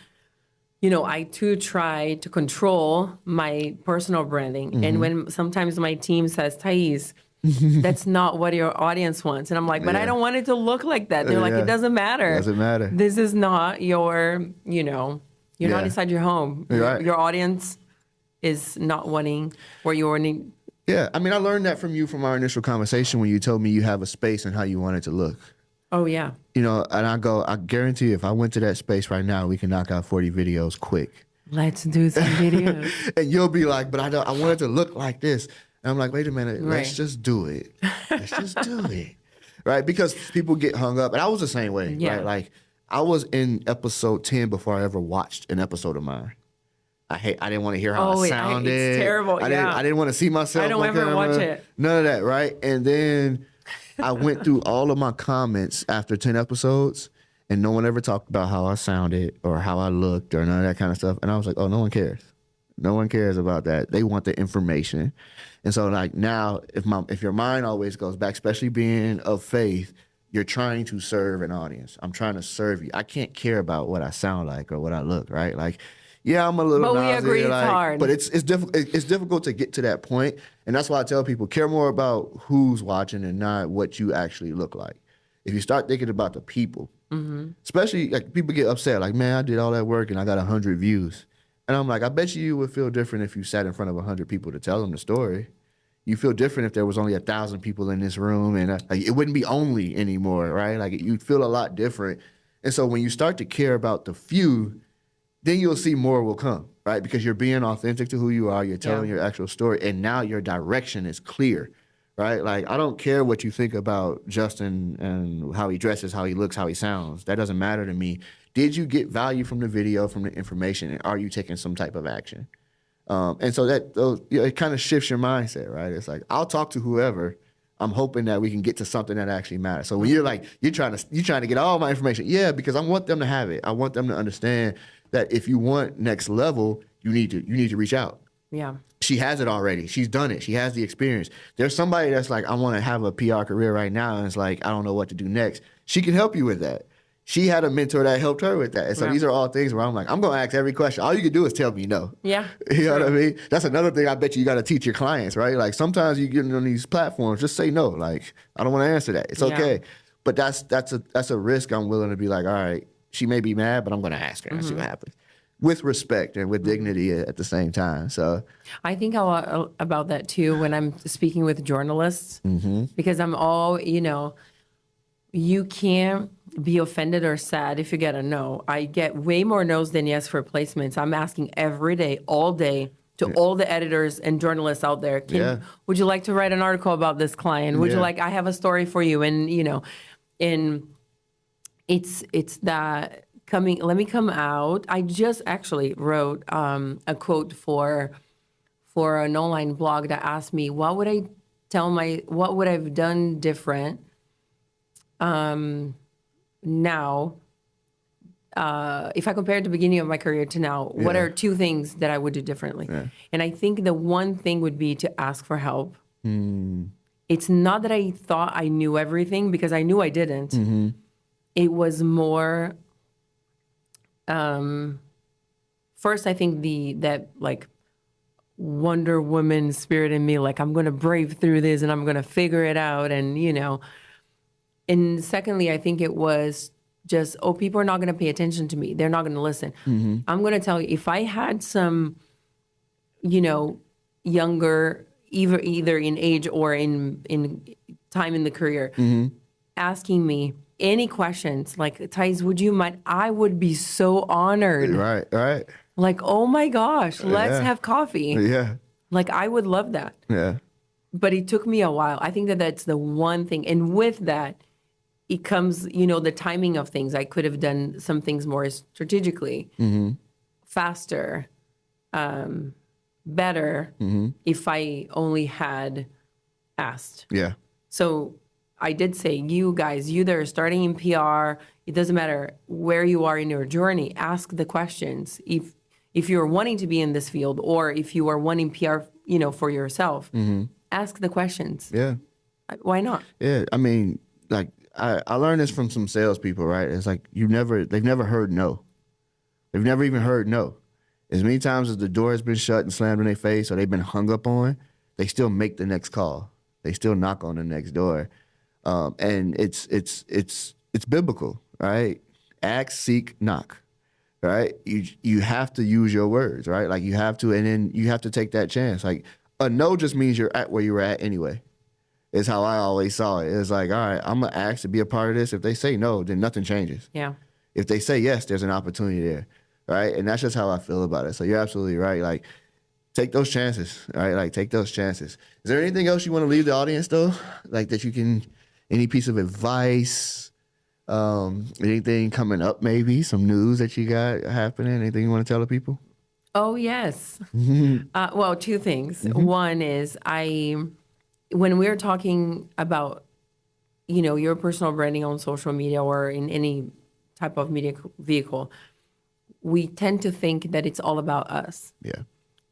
I too try to control my personal branding. And when sometimes my team says, Thais, that's not what your audience wants. And I'm like, but I don't want it to look like that. They're like, it doesn't matter. Doesn't matter. This is not your, you're not inside your home. Right. Your audience is not wanting where you're wanting. Yeah, I mean, I learned that from you from our initial conversation when you told me you have a space and how you want it to look. Oh, yeah. And I guarantee you, if I went to that space right now, we can knock out 40 videos quick. Let's do some videos. And you'll be like, but I want it to look like this. And I'm like, wait a minute, Right. let's just do it. Let's just do it. Right? Because people get hung up. And I was the same way. Yeah. Right? Like, I was in episode 10 before I ever watched an episode of mine. I didn't want to hear how I sounded. It's terrible. I didn't want to see myself. I don't on ever camera. watch it. None of that, right? And then I went through all of my comments after 10 episodes, and no one ever talked about how I sounded or how I looked or none of that kind of stuff. And I was like, oh, no one cares. No one cares about that. They want the information. And so like now, if your mind always goes back, especially being of faith, you're trying to serve an audience. I'm trying to serve you. I can't care about what I sound like or what I look, right? Like, yeah, I'm a little But we nauseous, agree it's like, hard. but it's difficult. It's difficult to get to that point, and that's why I tell people care more about who's watching and not what you actually look like. If you start thinking about the people, especially like people get upset, like, man, I did all that work and I got 100 views, and I'm like, I bet you would feel different if you sat in front of 100 people to tell them the story. You feel different if there was only 1,000 people in this room, and like, it wouldn't be only anymore, right? Like you'd feel a lot different. And so when you start to care about the few, then you'll see more will come, right? Because you're being authentic to who you are. You're telling your actual story. And now your direction is clear, right? Like, I don't care what you think about Justin and how he dresses, how he looks, how he sounds. That doesn't matter to me. Did you get value from the video, from the information? And are you taking some type of action? And so it kind of shifts your mindset, right? It's like, I'll talk to whoever. I'm hoping that we can get to something that actually matters. So when you're like, you're trying to get all my information. Yeah, because I want them to have it. I want them to understand that if you want next level, you need to reach out. Yeah. She has it already. She's done it. She has the experience. There's somebody that's like, I want to have a PR career right now, and it's like, I don't know what to do next. She can help you with that. She had a mentor that helped her with that. And so these are all things where I'm like, I'm going to ask every question. All you can do is tell me no. Yeah. You know what I mean? That's another thing I bet you got to teach your clients, right? Like sometimes you get on these platforms, just say no. Like, I don't want to answer that. It's okay. But that's a risk I'm willing to be like, all right, she may be mad, but I'm going to ask her and see what happens. With respect and with dignity at the same time. So I think a lot about that too when I'm speaking with journalists because I'm all, you can't be offended or sad if you get a no. I get way more no's than yes for placements. I'm asking every day, all day, to all the editors and journalists out there. Would you like to write an article about this client? Would you like, I have a story for you. And, and it's that let me come out. I just actually wrote a quote for an online blog that asked me, what would I've done different now, if I compare the beginning of my career to now, what are two things that I would do differently? Yeah. And I think the one thing would be to ask for help. It's not that I thought I knew everything, because I knew I didn't. It was more, first, I think Wonder Woman spirit in me, like I'm going to brave through this and I'm going to figure it out. And, and secondly, I think it was just, people are not going to pay attention to me. They're not going to listen. I'm going to tell you, if I had some, younger, either in age or in time in the career, asking me any questions, like, Thais, would you mind? I would be so honored. Right. Like, oh my gosh, let's have coffee. Yeah. Like, I would love that. Yeah. But it took me a while. I think that that's the one thing. And with that, it comes, the timing of things. I could have done some things more strategically, faster, better, if I only had asked. Yeah. So I did say, you guys, you that are starting in PR, it doesn't matter where you are in your journey, ask the questions. If you're wanting to be in this field, or if you are wanting PR, for yourself, ask the questions. Yeah. Why not? Yeah. I mean, like, I learned this from some salespeople, right? It's like they've never heard no. They've never even heard no. As many times as the door has been shut and slammed in their face, or they've been hung up on, they still make the next call. They still knock on the next door. And it's biblical, right? Ask, seek, knock, right? You have to use your words, right? Like you have to, and then you have to take that chance. Like a no just means you're at where you were at anyway. Is how I always saw it. It's like, all right, I'm gonna ask to be a part of this. If they say no, then nothing changes. Yeah. If they say yes, there's an opportunity there, right? And that's just how I feel about it. So you're absolutely right. Like, take those chances, right? Like, take those chances. Is there anything else you want to leave the audience though? Like that you can, any piece of advice, anything coming up, maybe some news that you got happening? Anything you want to tell the people? Oh yes. Well, two things. One is when we're talking about, your personal branding on social media or in any type of media vehicle, we tend to think that it's all about us. Yeah.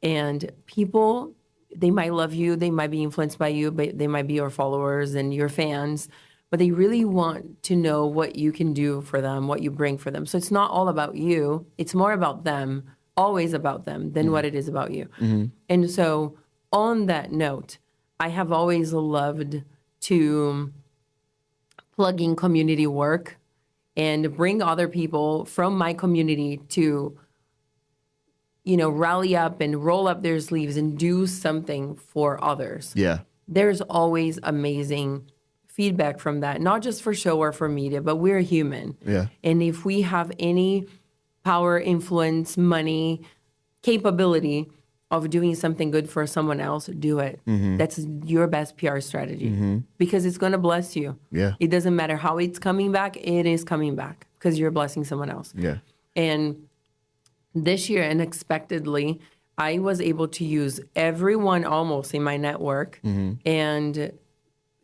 And people, they might love you, they might be influenced by you, but they might be your followers and your fans, but they really want to know what you can do for them, what you bring for them. So it's not all about you. It's more about them, always about them, than what it is about you. And so on that note, I have always loved to plug in community work and bring other people from my community to, rally up and roll up their sleeves and do something for others. Yeah. There's always amazing feedback from that, not just for show or for media, but we're human. Yeah. And if we have any power, influence, money, capability of doing something good for someone else, do it. That's your best PR strategy because it's going to bless you. Yeah. It doesn't matter how it's coming back, it is coming back because you're blessing someone else. Yeah. And this year, unexpectedly, I was able to use everyone almost in my network and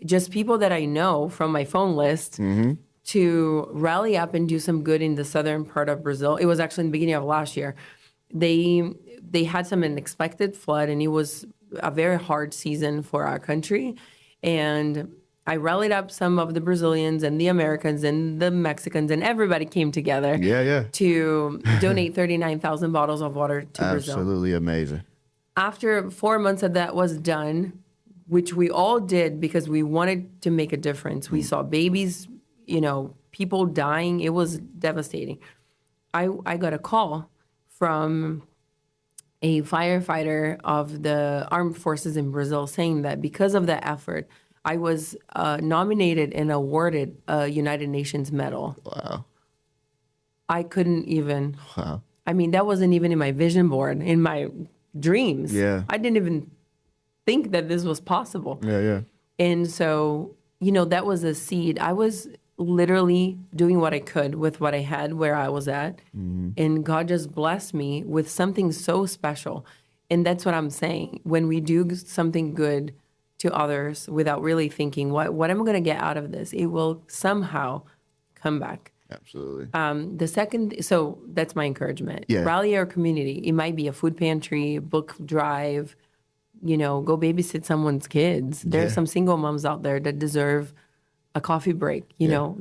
just people that I know from my phone list to rally up and do some good in the southern part of Brazil. It was actually in the beginning of last year. They had some unexpected flood, and it was a very hard season for our country. And I rallied up some of the Brazilians and the Americans and the Mexicans, and everybody came together to donate 39,000 bottles of water to Brazil. Absolutely amazing. After 4 months that was done, which we all did because we wanted to make a difference. We saw babies, people dying. It was devastating. I got a call from a firefighter of the armed forces in Brazil saying that because of that effort, I was nominated and awarded a United Nations medal. Wow. I couldn't even. Wow. I mean, that wasn't even in my vision board, in my dreams. Yeah. I didn't even think that this was possible. Yeah. And so, that was a seed. I was literally doing what I could with what I had where I was at. And God just blessed me with something so special. And that's what I'm saying. When we do something good to others without really thinking, what am I going to get out of this? It will somehow come back. Absolutely. The second, so that's my encouragement. Yeah. Rally our community. It might be a food pantry, book drive, go babysit someone's kids. There are some single moms out there that deserve a coffee break,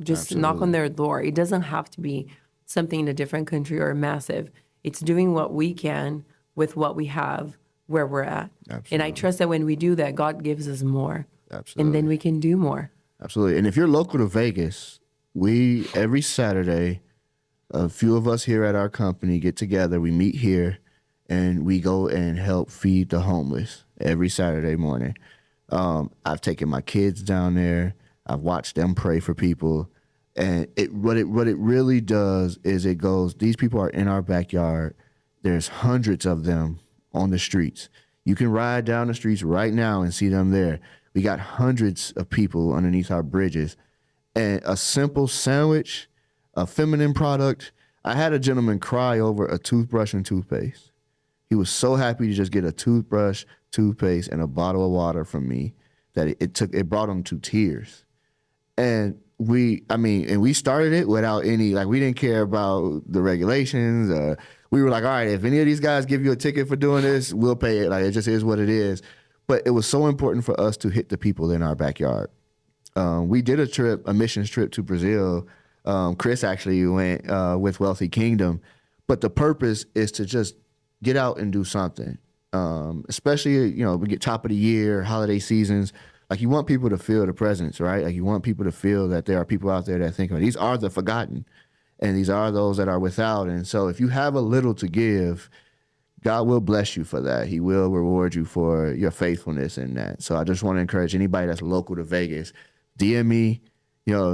just knock on their door. It doesn't have to be something in a different country or massive. It's doing what we can with what we have where we're at. And Absolutely. I trust that when we do that, God gives us more. Absolutely. And then we can do more. Absolutely. And if you're local to Vegas, every Saturday, a few of us here at our company get together. We meet here and we go and help feed the homeless every Saturday morning. I've taken my kids down there. I've watched them pray for people. And what it really does is it goes, these people are in our backyard. There's hundreds of them on the streets. You can ride down the streets right now and see them there. We got hundreds of people underneath our bridges. And a simple sandwich, a feminine product. I had a gentleman cry over a toothbrush and toothpaste. He was so happy to just get a toothbrush, toothpaste, and a bottle of water from me that it brought him to tears. And we started it without any, like, we didn't care about the regulations. We were like, all right, if any of these guys give you a ticket for doing this, we'll pay it. Like, it just is what it is. But it was so important for us to hit the people in our backyard. We did a missions trip to Brazil. Chris actually went with Wealthy Kingdom. But the purpose is to just get out and do something. Especially, we get top of the year, holiday seasons. Like, you want people to feel the presence, right? Like, you want people to feel that there are people out there that think, these are the forgotten, and these are those that are without. And so if you have a little to give, God will bless you for that. He will reward you for your faithfulness in that. So I just want to encourage anybody that's local to Vegas, DM me,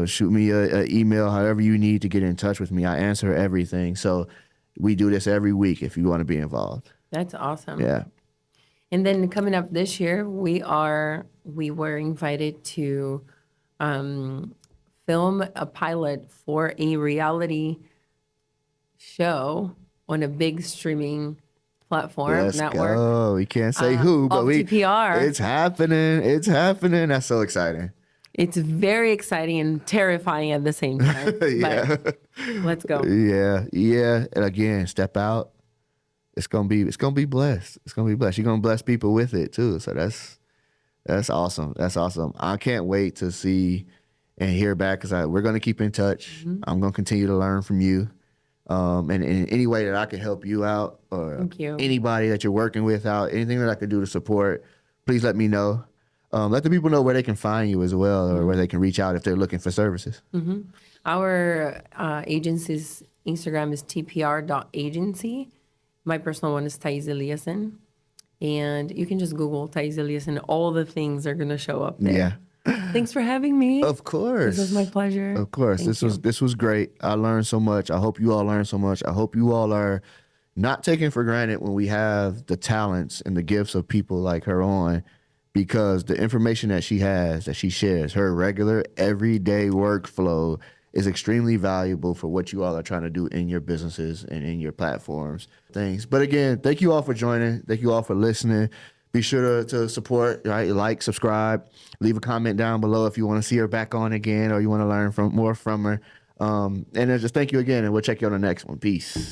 shoot me an email, however you need to get in touch with me. I answer everything. So we do this every week if you want to be involved. That's awesome. Yeah. And then coming up this year, we were invited to film a pilot for a reality show on a big streaming platform Let's network. go. We can't say who, but TPR. It's happening. It's happening. That's so exciting. It's very exciting and terrifying at the same time. Yeah. But let's go. Yeah. And again, step out. It's gonna be blessed. It's gonna be blessed. You're gonna bless people with it too. So that's awesome. That's awesome. I can't wait to see and hear back because we're gonna keep in touch. Mm-hmm. I'm gonna continue to learn from you. And in any way that I can help you out or Thank you. Anybody that you're working with out, anything that I can do to support, please let me know. Let the people know where they can find you as well, or where they can reach out if they're looking for services. Mm-hmm. Our agency's Instagram is tpr.agency. My personal one is Thais Eliasen. And you can just Google Thais Eliasen. All the things are going to show up there. Yeah. Thanks for having me. Of course. This was my pleasure. Of course. This was great. I learned so much. I hope you all learned so much. I hope you all are not taken for granted when we have the talents and the gifts of people like her on, because the information that she has, that she shares, her regular everyday workflow is extremely valuable for what you all are trying to do in your businesses and in your platforms. Things. But again, thank you all for joining. Thank you all for listening. Be sure to support, right? Like, subscribe, leave a comment down below if you want to see her back on again or you want to learn more from her. And just thank you again, and we'll check you on the next one. Peace.